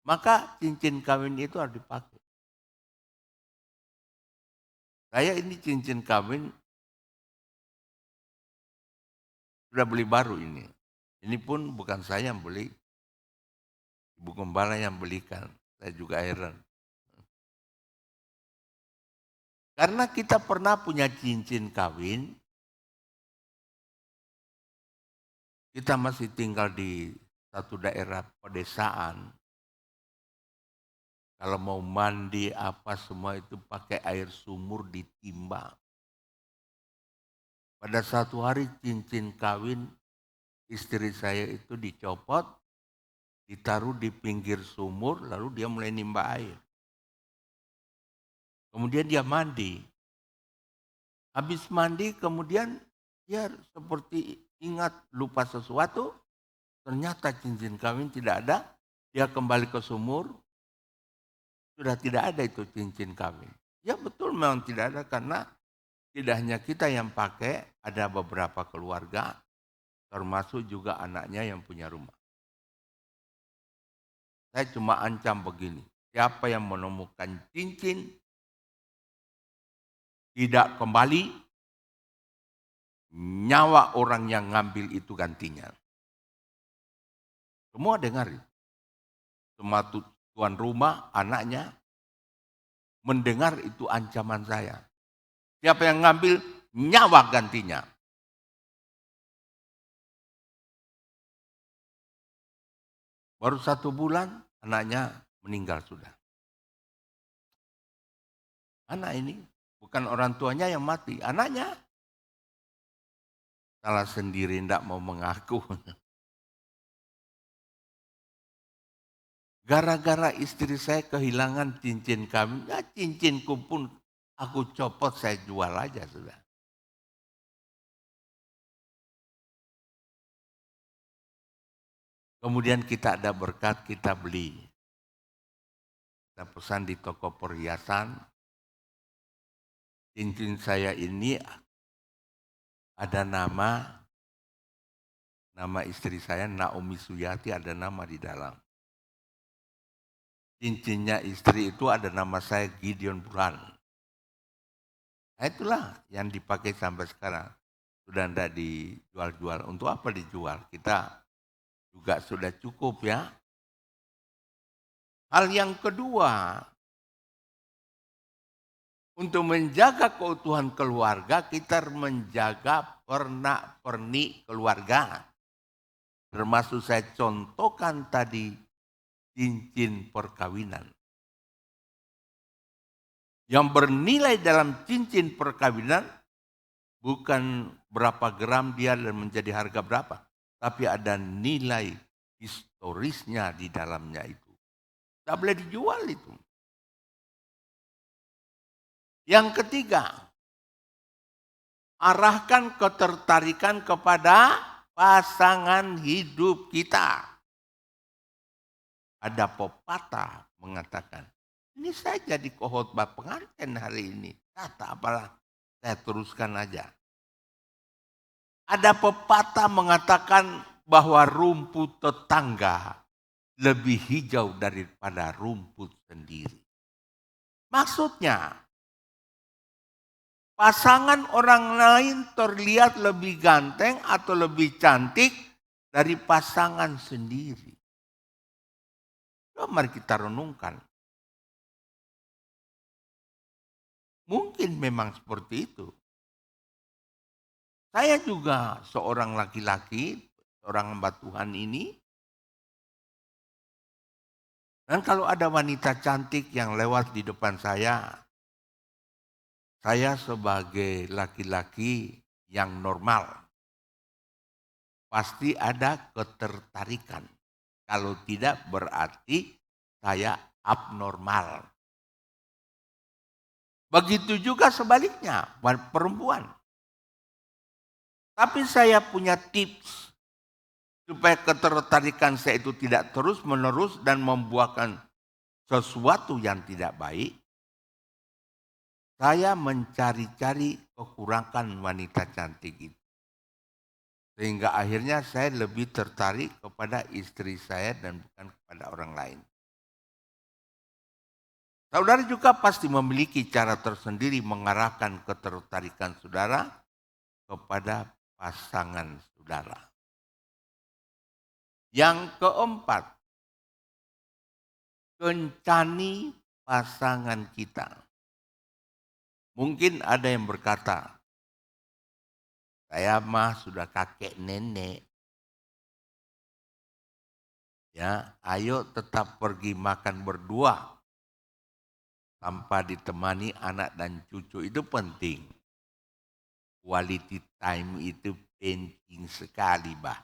Maka cincin kawin itu harus dipakai. Saya ini cincin kawin sudah beli baru ini. Ini pun bukan saya yang beli. Ibu Gembala yang belikan. Saya juga heran. Karena kita pernah punya cincin kawin. Kita masih tinggal di satu daerah pedesaan. Kalau mau mandi apa semua itu pakai air sumur ditimba. Pada satu hari cincin kawin istri saya itu dicopot, ditaruh di pinggir sumur, lalu dia mulai nimba air. Kemudian dia mandi. Habis mandi kemudian dia seperti ingat lupa sesuatu, ternyata cincin kawin tidak ada. Dia kembali ke sumur, sudah tidak ada itu cincin kawin. Ya betul memang tidak ada karena tidak hanya kita yang pakai, ada beberapa keluarga, termasuk juga anaknya yang punya rumah. Saya cuma ancam begini, siapa yang menemukan cincin, tidak kembali, nyawa orang yang ngambil itu gantinya. Semua dengar itu. Semua tuan rumah, anaknya, mendengar itu ancaman saya. Siapa yang ngambil, nyawa gantinya. Baru 1 bulan, anaknya meninggal sudah. Anak ini, bukan orang tuanya yang mati, anaknya. Salah sendiri, tidak mau mengaku. Gara-gara istri saya kehilangan cincin kawin, ya cincinku pun aku copot, saya jual aja sudah. Kemudian kita ada berkat, kita beli. Kita pesan di toko perhiasan. Cincin saya ini ada nama istri saya Naomi Suyati, ada nama di dalam. Cincinnya istri itu ada nama saya Gideon Burhan. Nah, itulah yang dipakai sampai sekarang. Sudah tidak dijual-jual. Untuk apa dijual? Kita juga sudah cukup ya. Hal yang kedua, Untuk menjaga keutuhan keluarga, kita menjaga pernak-pernik keluarga. Termasuk saya contohkan tadi, cincin perkawinan. Yang bernilai dalam cincin perkawinan bukan berapa gram dia dan menjadi harga berapa. Tapi ada nilai historisnya di dalamnya itu. Tidak boleh dijual itu. Yang ketiga, arahkan ketertarikan kepada pasangan hidup kita. Ada pepatah mengatakan, ini saya jadi khotbah pengantin hari ini. Kata apalah, saya teruskan aja. Ada pepatah mengatakan bahwa rumput tetangga lebih hijau daripada rumput sendiri. Maksudnya, pasangan orang lain terlihat lebih ganteng atau lebih cantik dari pasangan sendiri. Mari kita renungkan. Mungkin memang seperti itu. Saya juga seorang laki-laki, seorang hamba Tuhan ini. Dan kalau ada wanita cantik yang lewat di depan saya sebagai laki-laki yang normal, pasti ada ketertarikan. Kalau tidak berarti saya abnormal. Begitu juga sebaliknya, perempuan. Tapi saya punya tips supaya ketertarikan saya itu tidak terus-menerus dan membuahkan sesuatu yang tidak baik. Saya mencari-cari kekurangan wanita cantik itu. Sehingga akhirnya saya lebih tertarik kepada istri saya dan bukan kepada orang lain. Saudara juga pasti memiliki cara tersendiri mengarahkan ketertarikan saudara kepada pasangan saudara. Yang keempat, kencani pasangan kita. Mungkin ada yang berkata, saya mah sudah kakek nenek. Ya, ayo tetap pergi makan berdua tanpa ditemani anak dan cucu, itu penting. Quality time itu penting sekali, bah.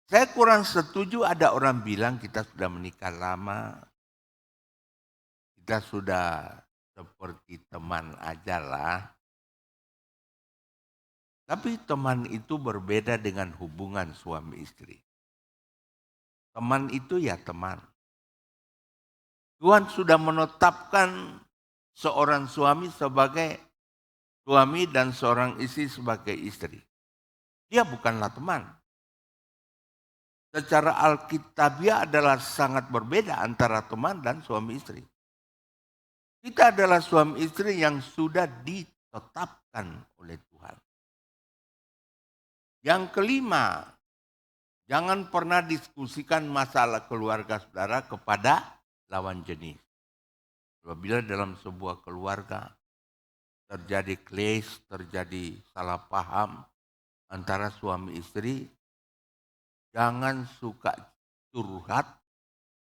Saya kurang setuju ada orang bilang kita sudah menikah lama, kita sudah seperti teman aja lah. Tapi teman itu berbeda dengan hubungan suami istri. Teman itu ya teman. Tuhan sudah menetapkan seorang suami sebagai suami dan seorang istri sebagai istri. Dia bukanlah teman. Secara alkitabiah adalah sangat berbeda antara teman dan suami istri. Kita adalah suami istri yang sudah ditetapkan oleh Tuhan. Yang kelima, jangan pernah diskusikan masalah keluarga saudara kepada lawan jenis. Apabila dalam sebuah keluarga terjadi clash, terjadi salah paham antara suami istri, jangan suka curhat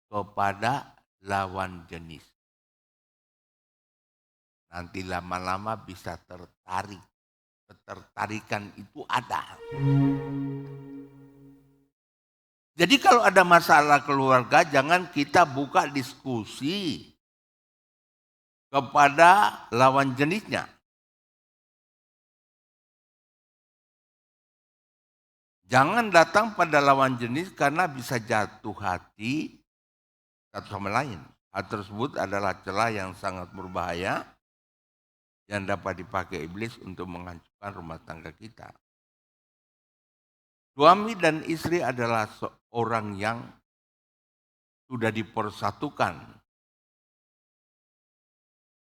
kepada lawan jenis. Nanti lama-lama bisa tertarik. Ketertarikan itu ada. Jadi kalau ada masalah keluarga, jangan kita buka diskusi kepada lawan jenisnya. Jangan datang pada lawan jenis karena bisa jatuh hati satu sama lain. Hal tersebut adalah celah yang sangat berbahaya yang dapat dipakai iblis untuk menghancurkan rumah tangga kita. Suami dan istri adalah seorang yang sudah dipersatukan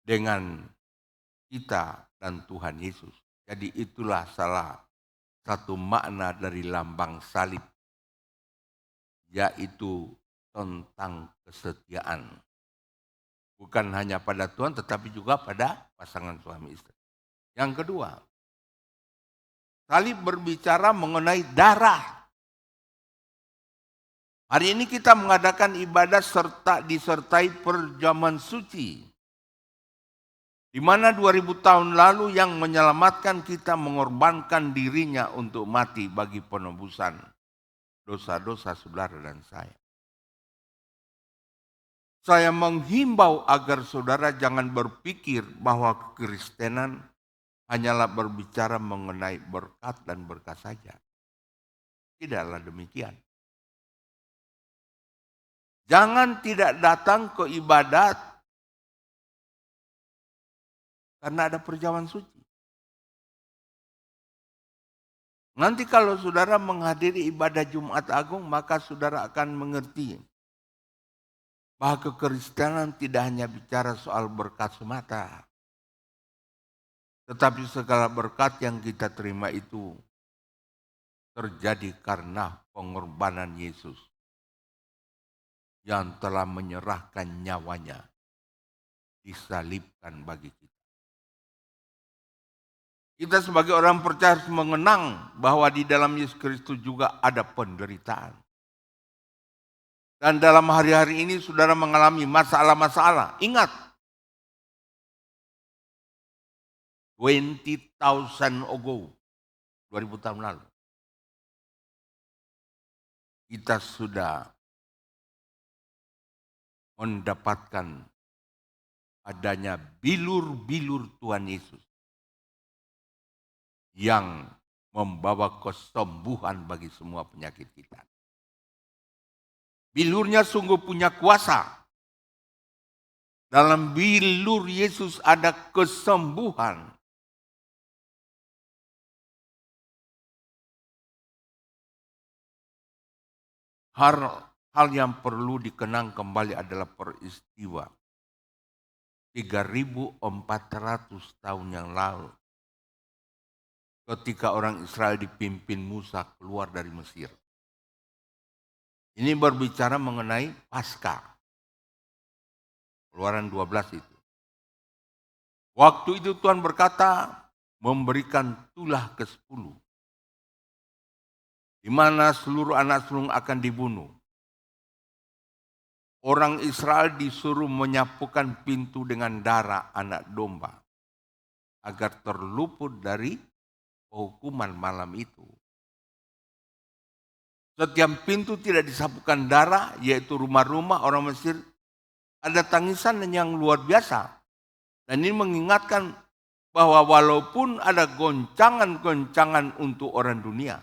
dengan kita dan Tuhan Yesus. Jadi itulah salah satu makna dari lambang salib, yaitu tentang kesetiaan. Bukan hanya pada Tuhan tetapi juga pada pasangan suami istri. Yang kedua, salib berbicara mengenai darah. Hari ini kita mengadakan ibadah serta disertai perjamuan suci. Di mana 2000 tahun lalu yang menyelamatkan kita mengorbankan dirinya untuk mati bagi penebusan dosa-dosa saudara dan saya. Saya menghimbau agar saudara jangan berpikir bahwa kekristenan hanyalah berbicara mengenai berkat dan berkat saja. Tidaklah demikian. Jangan tidak datang ke ibadat karena ada perjamuan suci. Nanti kalau saudara menghadiri ibadah Jumat Agung, maka saudara akan mengerti bahwa kekristenan tidak hanya bicara soal berkat semata. Tetapi segala berkat yang kita terima itu terjadi karena pengorbanan Yesus yang telah menyerahkan nyawanya, disalibkan bagi kita. Kita sebagai orang percaya harus mengenang bahwa di dalam Yesus Kristus juga ada penderitaan. Dan dalam hari-hari ini saudara mengalami masalah-masalah. Ingat, 20,000 ago, 2000 tahun lalu, kita sudah mendapatkan adanya bilur-bilur Tuhan Yesus yang membawa kesembuhan bagi semua penyakit kita. Bilurnya sungguh punya kuasa. Dalam bilur Yesus ada kesembuhan. Hal yang perlu dikenang kembali adalah peristiwa 3.400 tahun yang lalu. Ketika orang Israel dipimpin Musa keluar dari Mesir. Ini berbicara mengenai Paskah. Keluaran 12 itu. Waktu itu Tuhan berkata memberikan tulah ke-10. Di mana seluruh anak sulung akan dibunuh. Orang Israel disuruh menyapukan pintu dengan darah anak domba. Agar terluput dari hukuman malam itu. Setiap pintu tidak disapukan darah, yaitu rumah-rumah orang Mesir, ada tangisan yang luar biasa. Dan ini mengingatkan bahwa walaupun ada goncangan-goncangan untuk orang dunia,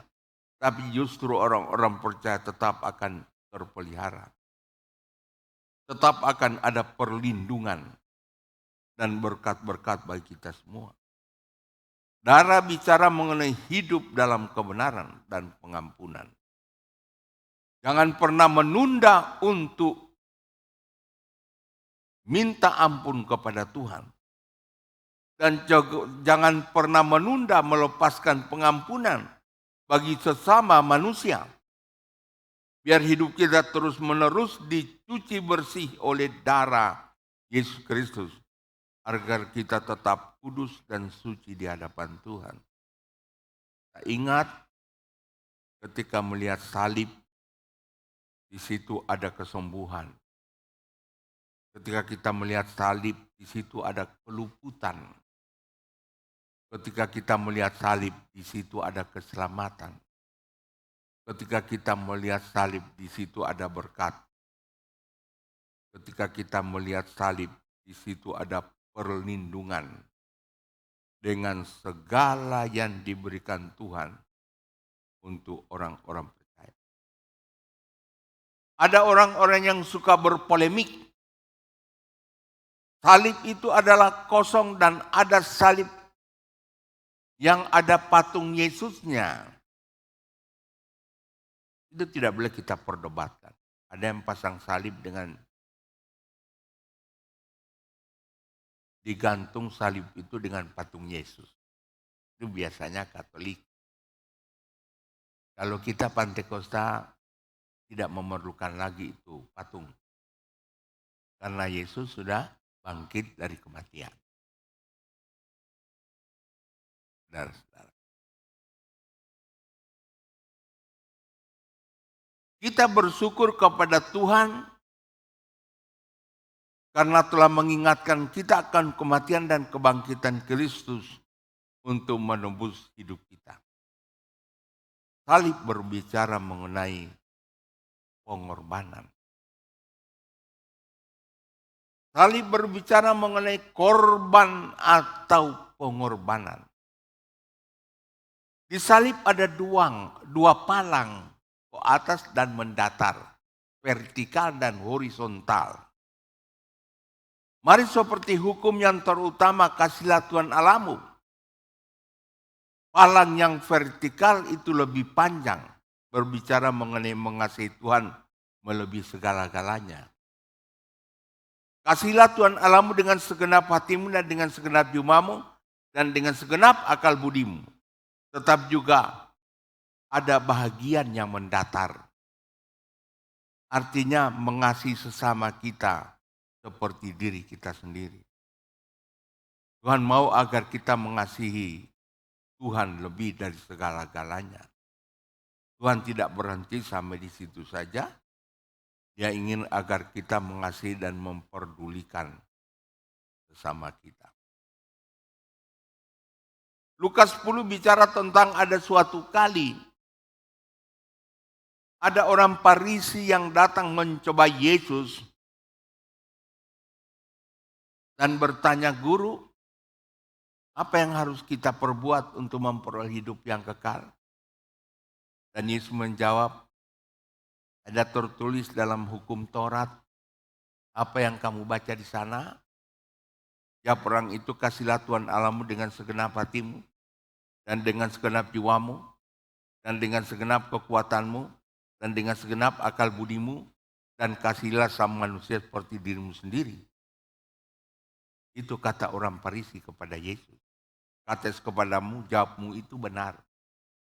tapi justru orang-orang percaya tetap akan terpelihara. Tetap akan ada perlindungan dan berkat-berkat bagi kita semua. Darah bicara mengenai hidup dalam kebenaran dan pengampunan. Jangan pernah menunda untuk minta ampun kepada Tuhan. Dan jangan pernah menunda melepaskan pengampunan bagi sesama manusia. Biar hidup kita terus-menerus dicuci bersih oleh darah Yesus Kristus. Agar kita tetap kudus dan suci di hadapan Tuhan. Ingat ketika melihat salib, di situ ada kesembuhan. Ketika kita melihat salib, di situ ada keluputan. Ketika kita melihat salib, di situ ada keselamatan. Ketika kita melihat salib, di situ ada berkat. Ketika kita melihat salib, di situ ada perlindungan dengan segala yang diberikan Tuhan untuk orang-orang percaya. Ada orang-orang yang suka berpolemik. Salib itu adalah kosong dan ada salib yang ada patung Yesusnya. Itu tidak boleh kita perdebatkan. Ada yang pasang salib dengan digantung salib itu dengan patung Yesus. Itu biasanya Katolik. Kalau kita Pantekosta tidak memerlukan lagi itu patung. Karena Yesus sudah bangkit dari kematian. Saudara-saudara, kita bersyukur kepada Tuhan karena telah mengingatkan kita akan kematian dan kebangkitan Kristus untuk menebus hidup kita. Salib berbicara mengenai pengorbanan. Salib berbicara mengenai korban atau pengorbanan. Di salib ada dua palang, ke atas dan mendatar, vertikal dan horizontal. Mari seperti hukum yang terutama, kasihlah Tuhan Allahmu. Palang yang vertikal itu lebih panjang, berbicara mengenai mengasihi Tuhan melebihi segala-galanya. Kasihlah Tuhan Allahmu dengan segenap hatimu dan dengan segenap jiwamu dan dengan segenap akal budimu. Tetap juga ada bahagian yang mendatar. Artinya mengasihi sesama kita seperti diri kita sendiri. Tuhan mau agar kita mengasihi Tuhan lebih dari segala-galanya. Tuhan tidak berhenti sampai di situ saja. Dia ingin agar kita mengasihi dan memperdulikan sesama kita. Lukas 10 bicara tentang ada suatu kali ada orang Farisi yang datang mencoba Yesus dan bertanya, "Guru, apa yang harus kita perbuat untuk memperoleh hidup yang kekal?" Dan Yesus menjawab, "Ada tertulis dalam hukum Taurat, apa yang kamu baca di sana?" Jawab orang itu, "Kasihlah Tuhan Allahmu dengan segenap hatimu, dan dengan segenap jiwamu, dan dengan segenap kekuatanmu, dan dengan segenap akal budimu, dan kasihlah sama manusia seperti dirimu sendiri." Itu kata orang Farisi kepada Yesus. Kata kepadamu, jawabmu itu benar.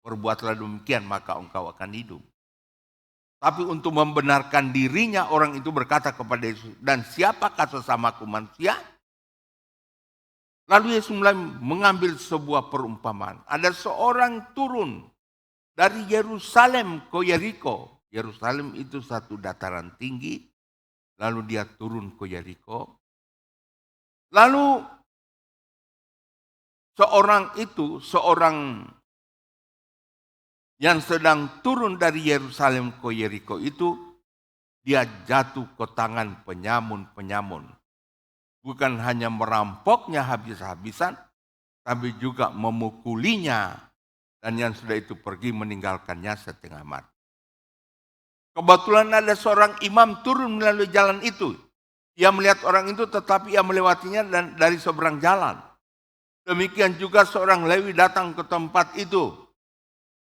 Perbuatlah demikian maka engkau akan hidup. Tapi untuk membenarkan dirinya, orang itu berkata kepada Yesus, "Dan siapakah sesamaku manusia?" Lalu Yesus mulai mengambil sebuah perumpamaan. Ada seorang turun dari Yerusalem ke Yeriko. Yerusalem itu satu dataran tinggi. Lalu dia turun ke Yeriko. Lalu seorang yang sedang turun dari Yerusalem ke Yeriko itu, dia jatuh ke tangan penyamun-penyamun. Bukan hanya merampoknya habis-habisan, tapi juga memukulinya. Dan yang sudah itu pergi meninggalkannya setengah mati. Kebetulan ada seorang imam turun melalui jalan itu. Ia melihat orang itu tetapi ia melewatinya dan dari seberang jalan. Demikian juga seorang Lewi datang ke tempat itu.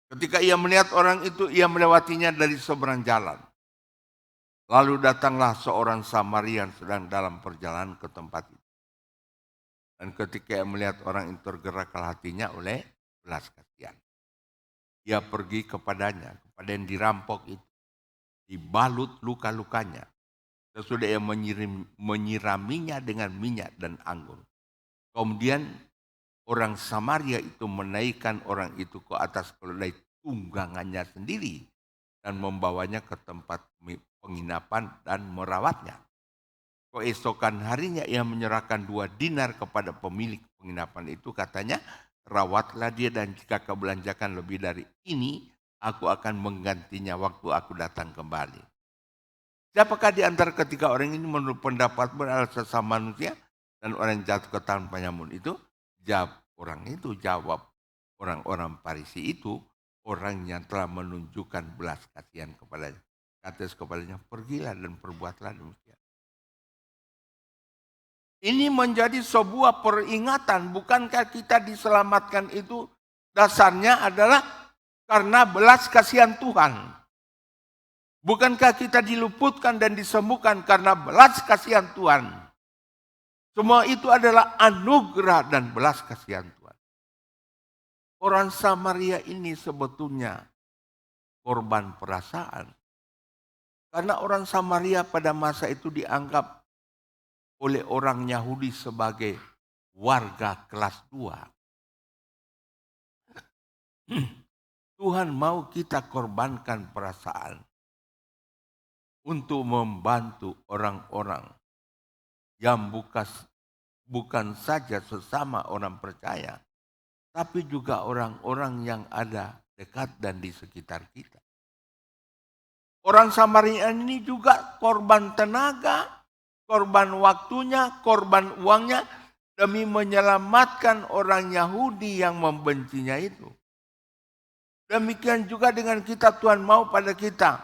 Ketika ia melihat orang itu, ia melewatinya dari seberang jalan. Lalu datanglah seorang Samaria sedang dalam perjalanan ke tempat itu. Dan ketika ia melihat orang itu, tergeraklah hatinya oleh belas kasihan. Ia pergi kepada yang dirampok itu. Dibalut luka-lukanya. Sesudah ia menyiraminya dengan minyak dan anggur. Kemudian orang Samaria itu menaikkan orang itu ke atas keledai tunggangannya sendiri. Dan membawanya ke tempat penginapan dan merawatnya. Keesokan harinya ia menyerahkan 2 dinar kepada pemilik penginapan itu. Katanya, "Rawatlah dia dan jika kau belanjakan lebih dari ini, aku akan menggantinya waktu aku datang kembali." Siapakah di antara ketiga orang ini menurut pendapat adalah sesama manusia dan orang yang jatuh ke tangan penyamun itu? Jawab orang-orang Farisi itu, orang yang telah menunjukkan belas kasihan kepadanya. Kata kepadanya, "Pergilah dan perbuatlah demikian." Ini menjadi sebuah peringatan. Bukankah kita diselamatkan itu dasarnya adalah karena belas kasihan Tuhan? Bukankah kita diluputkan dan disembuhkan karena belas kasihan Tuhan? Semua itu adalah anugerah dan belas kasihan Tuhan. Orang Samaria ini sebetulnya korban perasaan. Karena orang Samaria pada masa itu dianggap oleh orang Yahudi sebagai warga kelas 2. Tuhan mau kita korbankan perasaan untuk membantu orang-orang yang bukan saja sesama orang percaya, tapi juga orang-orang yang ada dekat dan di sekitar kita. Orang Samaria ini juga korban tenaga, korban waktunya, korban uangnya demi menyelamatkan orang Yahudi yang membencinya itu. Demikian juga dengan kita, Tuhan mau pada kita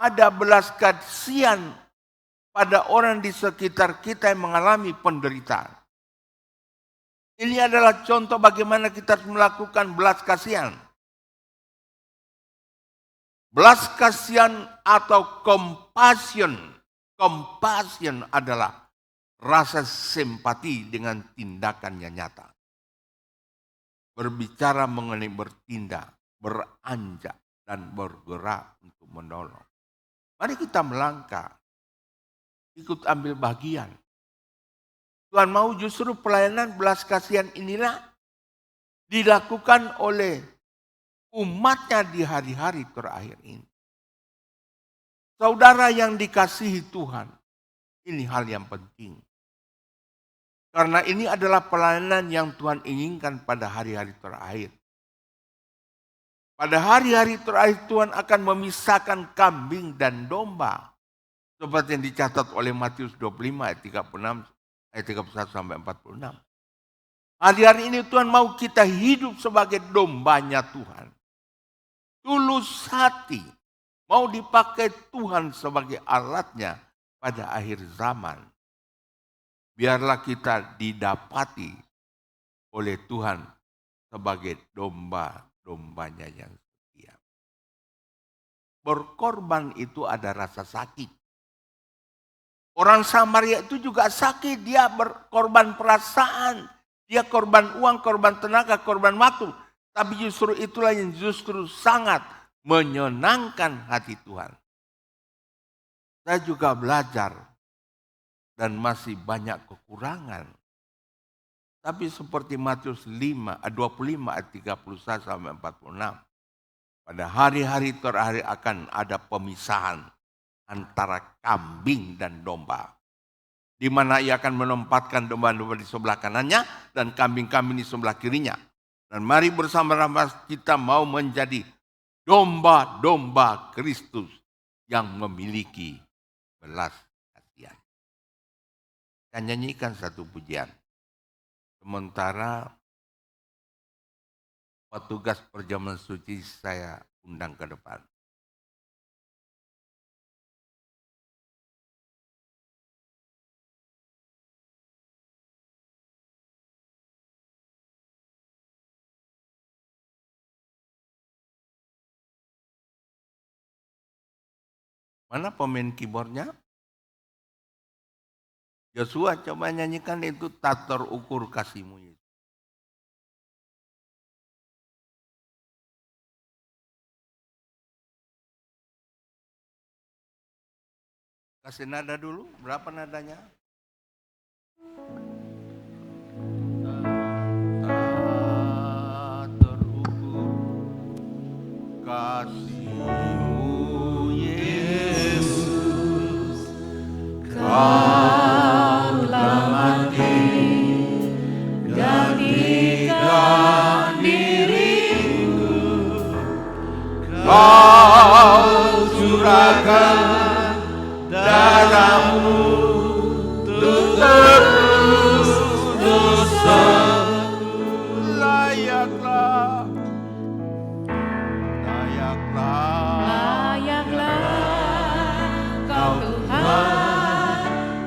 ada belas kasihan pada orang di sekitar kita yang mengalami penderitaan. Ini adalah contoh bagaimana kita harus melakukan belas kasihan. Belas kasihan atau compassion. Compassion adalah rasa simpati dengan tindakan yang nyata. Berbicara mengenai bertindak, beranjak, dan bergerak untuk menolong. Mari kita melangkah, ikut ambil bagian. Tuhan mau justru pelayanan belas kasihan inilah dilakukan oleh umatnya di hari-hari terakhir ini. Saudara yang dikasihi Tuhan, ini hal yang penting. Karena ini adalah pelayanan yang Tuhan inginkan pada hari-hari terakhir. Pada hari-hari terakhir Tuhan akan memisahkan kambing dan domba. Seperti yang dicatat oleh Matius 25 ayat 36, ayat 31 sampai 46. Hari-hari ini Tuhan mau kita hidup sebagai dombanya Tuhan. Tulus hati, mau dipakai Tuhan sebagai alatnya pada akhir zaman. Biarlah kita didapati oleh Tuhan sebagai domba-dombanya yang setia. Berkorban itu ada rasa sakit. Orang Samaria itu juga sakit, dia berkorban perasaan, dia korban uang, korban tenaga, korban waktu. Tapi justru itulah yang justru sangat menyenangkan hati Tuhan. Saya juga belajar dan masih banyak kekurangan. Tapi seperti Matius 25 ayat 31 sampai 46. Pada hari-hari terakhir akan ada pemisahan antara kambing dan domba. Di mana ia akan menempatkan domba-domba di sebelah kanannya dan kambing-kambing di sebelah kirinya. Dan mari bersama-sama kita mau menjadi domba-domba Kristus yang memiliki belas kasihan. Saya nyanyikan satu pujian. Sementara petugas perjamuan suci saya undang ke depan. Mana pemain keyboardnya? Yosua coba nyanyikan itu tak terukur kasihmu. Kasih nada dulu, berapa nadanya? Tak terukur kasihmu Yesus, Kau telah mati gantikan diriku, Kau curahkan darahmu untuk tebus dosa. Layaklah Kau Tuhan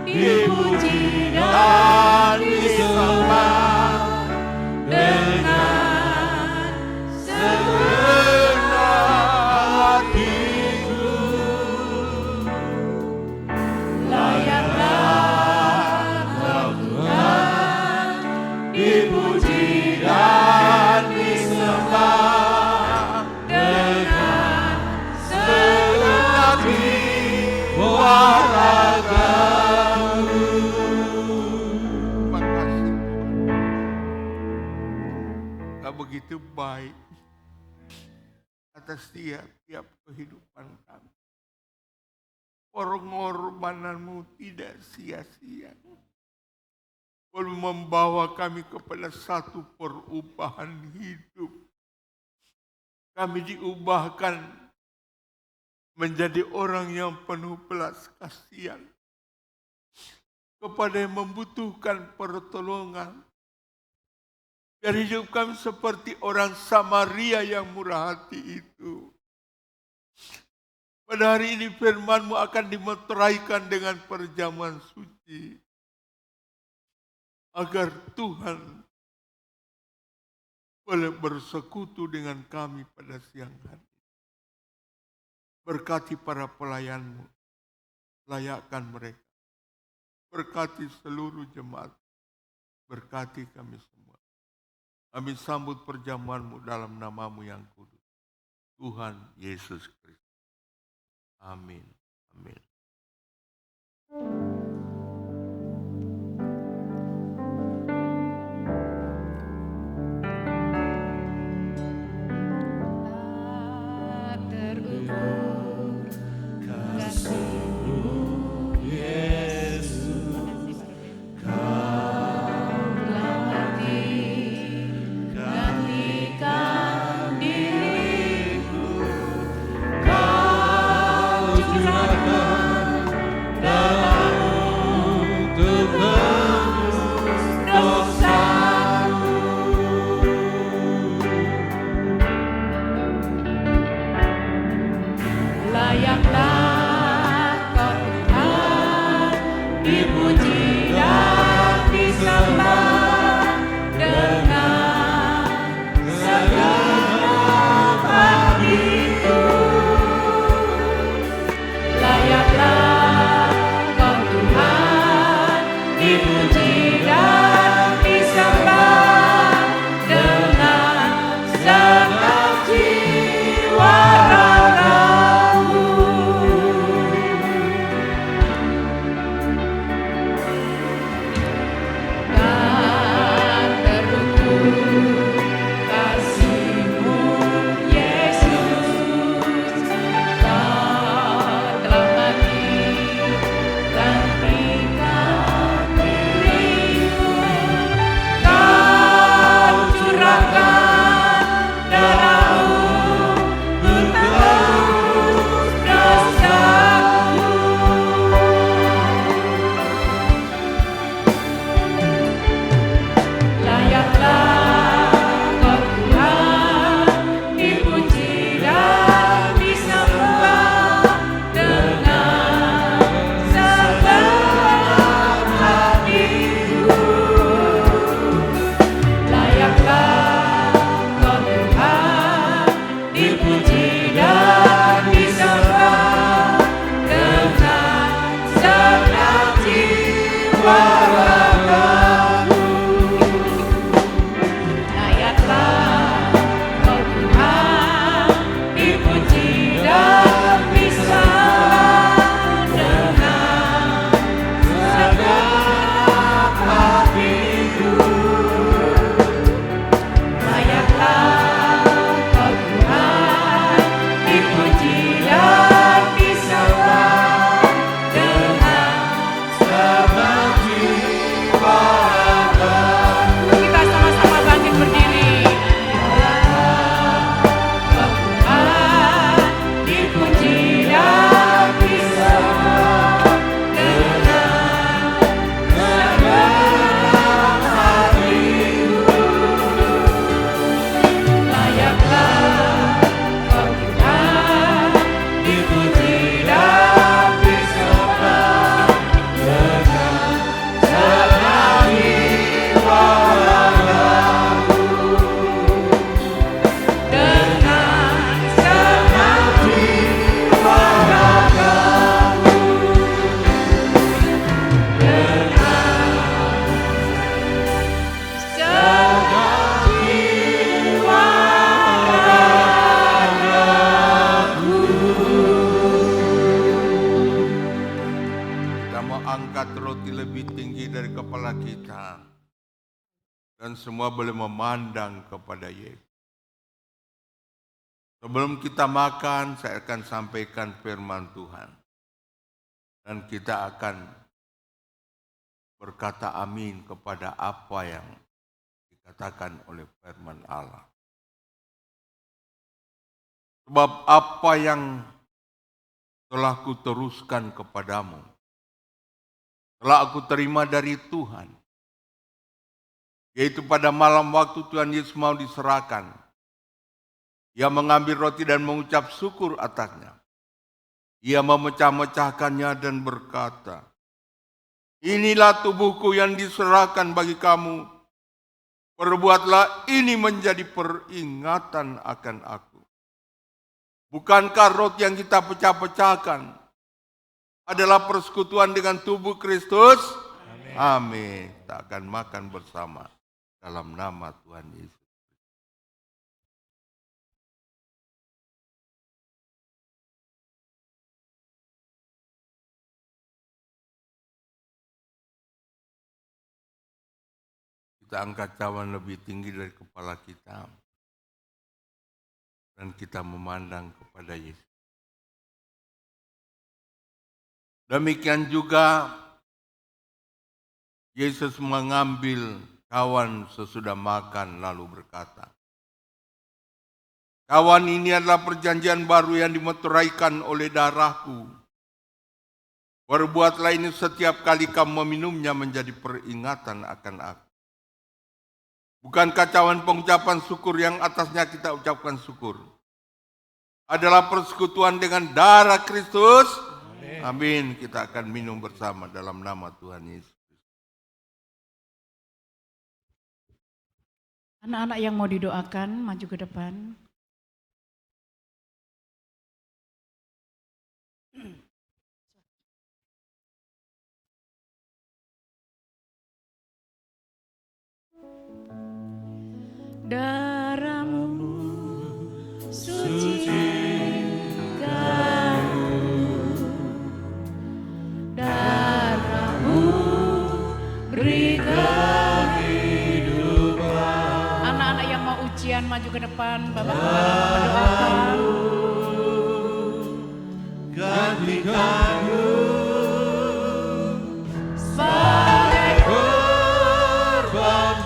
dipuji dan disembah dengan segenap hatiku. Layaklah Kau Tuhan dipuji dan disembah dengan segenap jiwa ragaku. begitu baik atas tiap-tiap kehidupan kami. Pengorbananmu tidak sia-sia. Membawa kami kepada satu perubahan hidup. Kami diubahkan menjadi orang yang penuh belas kasihan kepada yang membutuhkan pertolongan. Dan hidup kami seperti orang Samaria yang murah hati itu. Pada hari ini firman-Mu akan dimeteraikan dengan perjamuan suci. Agar Tuhan boleh bersekutu dengan kami pada siang hari. Berkati para pelayan-Mu, layakkan mereka. Berkati seluruh jemaat, berkati kami semua. Kami sambut perjamuan-Mu dalam nama-Mu yang kudus, Tuhan Yesus Kristus. Amin. Amin. Dan semua boleh memandang kepada Yesus. Sebelum kita makan, saya akan sampaikan firman Tuhan. Dan kita akan berkata amin kepada apa yang dikatakan oleh firman Allah. Sebab apa yang telah kuteruskan kepadamu, telah aku terima dari Tuhan. Yaitu pada malam waktu Tuhan Yesus mau diserahkan, Ia mengambil roti dan mengucap syukur atasnya. Ia memecah-mecahkannya dan berkata, "Inilah tubuhku yang diserahkan bagi kamu. Perbuatlah ini menjadi peringatan akan aku." Bukankah roti yang kita pecah-pecahkan adalah persekutuan dengan tubuh Kristus? Amin. Kita akan makan bersama dalam nama Tuhan Yesus. Kita angkat cawan lebih tinggi dari kepala kita. Dan kita memandang kepada Yesus. Demikian juga Yesus mengambil cawan sesudah makan lalu berkata, "Cawan ini adalah perjanjian baru yang dimeteraikan oleh darahku. Perbuatlah ini setiap kali kamu meminumnya menjadi peringatan akan aku." Bukankah cawan pengucapan syukur yang atasnya kita ucapkan syukur adalah persekutuan dengan darah Kristus? Amin. Kita akan minum bersama dalam nama Tuhan Yesus. Anak-anak yang mau didoakan, maju ke depan. Darahmu sucikan, darahmu berikan hidupan. Anak-anak yang mau ujian maju ke depan, Bapak mendoakan. Gantikanku Sebagai korban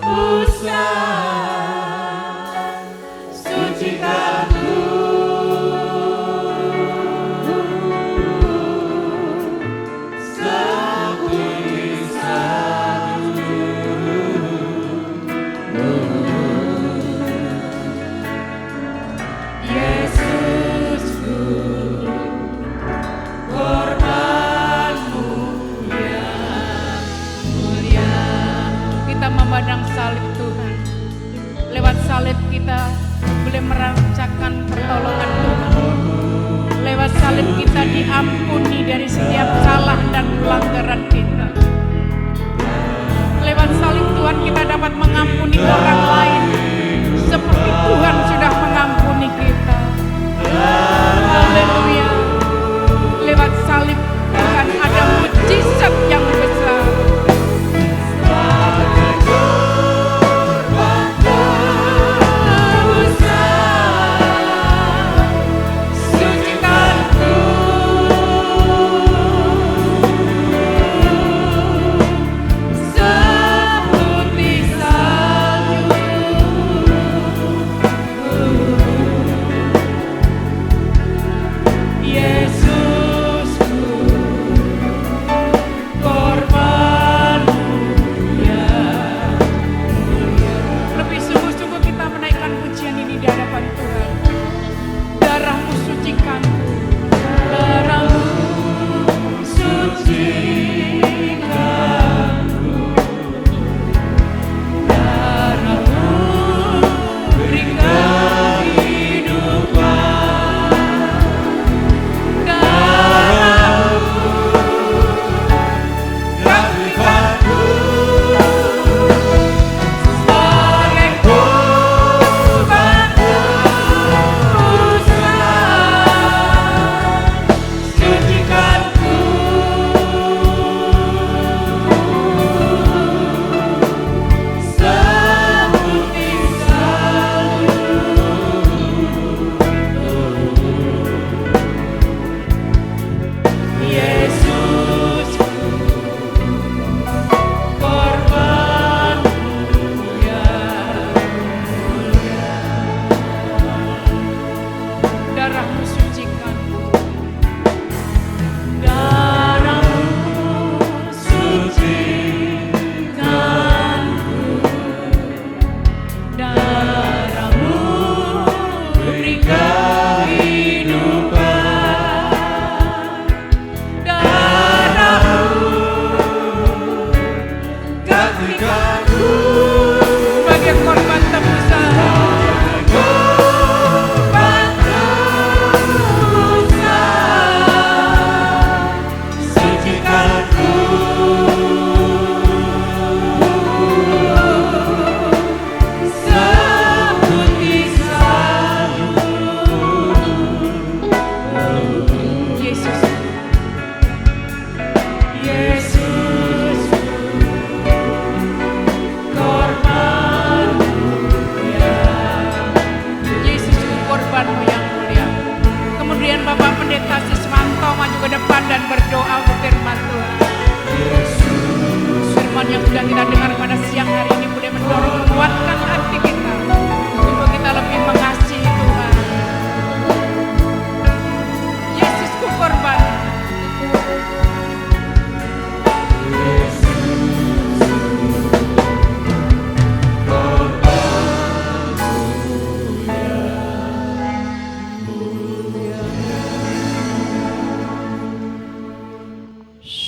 tebusan, sucikanku seperti salju. Yesusku, korbanmu yang mulia. Kita memandang salib Tuhan. Lewat salib kita boleh merasakan pertolongan Tuhan. Lewat salib kita diampuni dari setiap salah dan pelanggaran kita. Lewat salib Tuhan kita dapat mengampuni orang lain seperti Tuhan sudah mengampuni kita. Haleluya. Lewat salib Tuhan ada mujizat yang besar. Sucikanku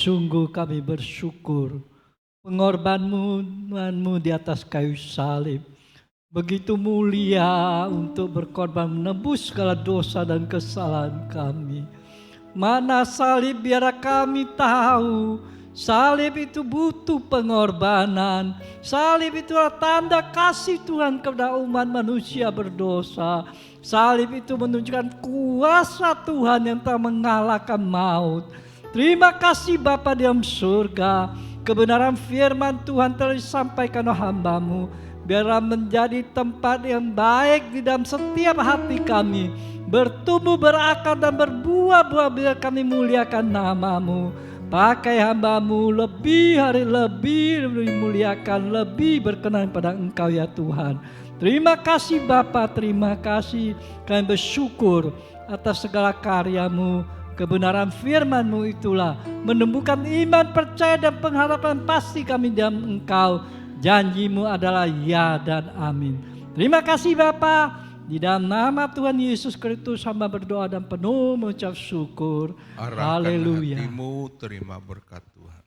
Sungguh kami bersyukur pengorbananmu di atas kayu salib begitu mulia untuk berkorban menebus segala dosa dan kesalahan kami. Mana salib biar kami tahu, salib itu butuh pengorbanan. Salib itu adalah tanda kasih Tuhan kepada umat manusia berdosa. Salib itu menunjukkan kuasa Tuhan yang telah mengalahkan maut. Terima kasih Bapa di dalam surga. Kebenaran firman Tuhan telah disampaikan oleh hamba-Mu. Biarlah menjadi tempat yang baik di dalam setiap hati kami. Bertumbuh, berakar dan berbuah-buah biar kami muliakan nama-Mu. Pakai hamba-Mu lebih hari lebih dimuliakan, lebih berkenan pada Engkau ya Tuhan. Terima kasih Bapa, terima kasih. Kami bersyukur atas segala karya-Mu. Kebenaran firman-Mu itulah menumbuhkan iman, percaya dan pengharapan pasti kami dalam Engkau. Janji-Mu adalah ya dan amin. Terima kasih Bapa. Di dalam nama Tuhan Yesus Kristus hamba berdoa dan penuh mengucap syukur. Haleluya. Hatimu terima berkat Tuhan.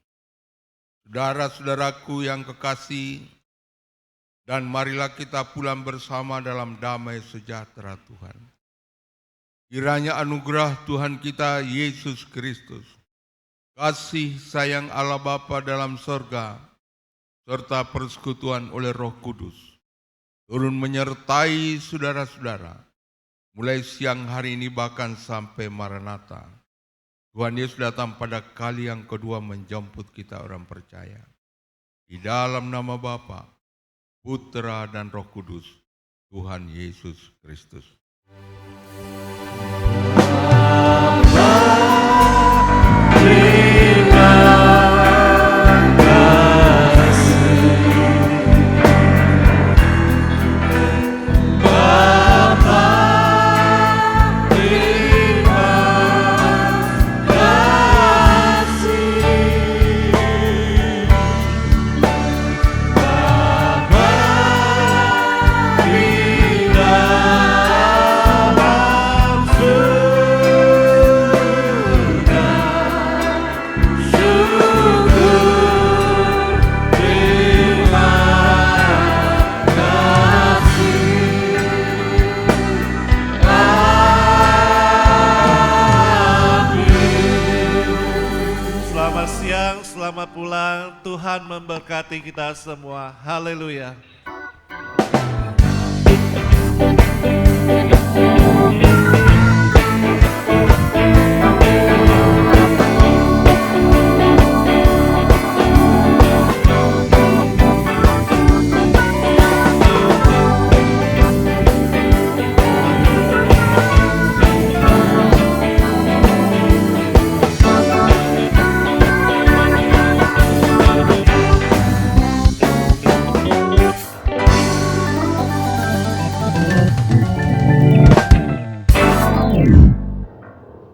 Saudara-saudaraku yang kekasih, dan marilah kita pulang bersama dalam damai sejahtera Tuhan. Kiranya anugerah Tuhan kita Yesus Kristus, kasih sayang Allah Bapa dalam surga, serta persekutuan oleh Roh Kudus turun menyertai saudara-saudara mulai siang hari ini bahkan sampai Maranatha. Tuhan Yesus datang pada kali yang kedua menjemput kita orang percaya. Di dalam nama Bapa, Putra dan Roh Kudus, Tuhan Yesus Kristus. Selamat siang, selamat pulang. Tuhan memberkati kita semua. Haleluya.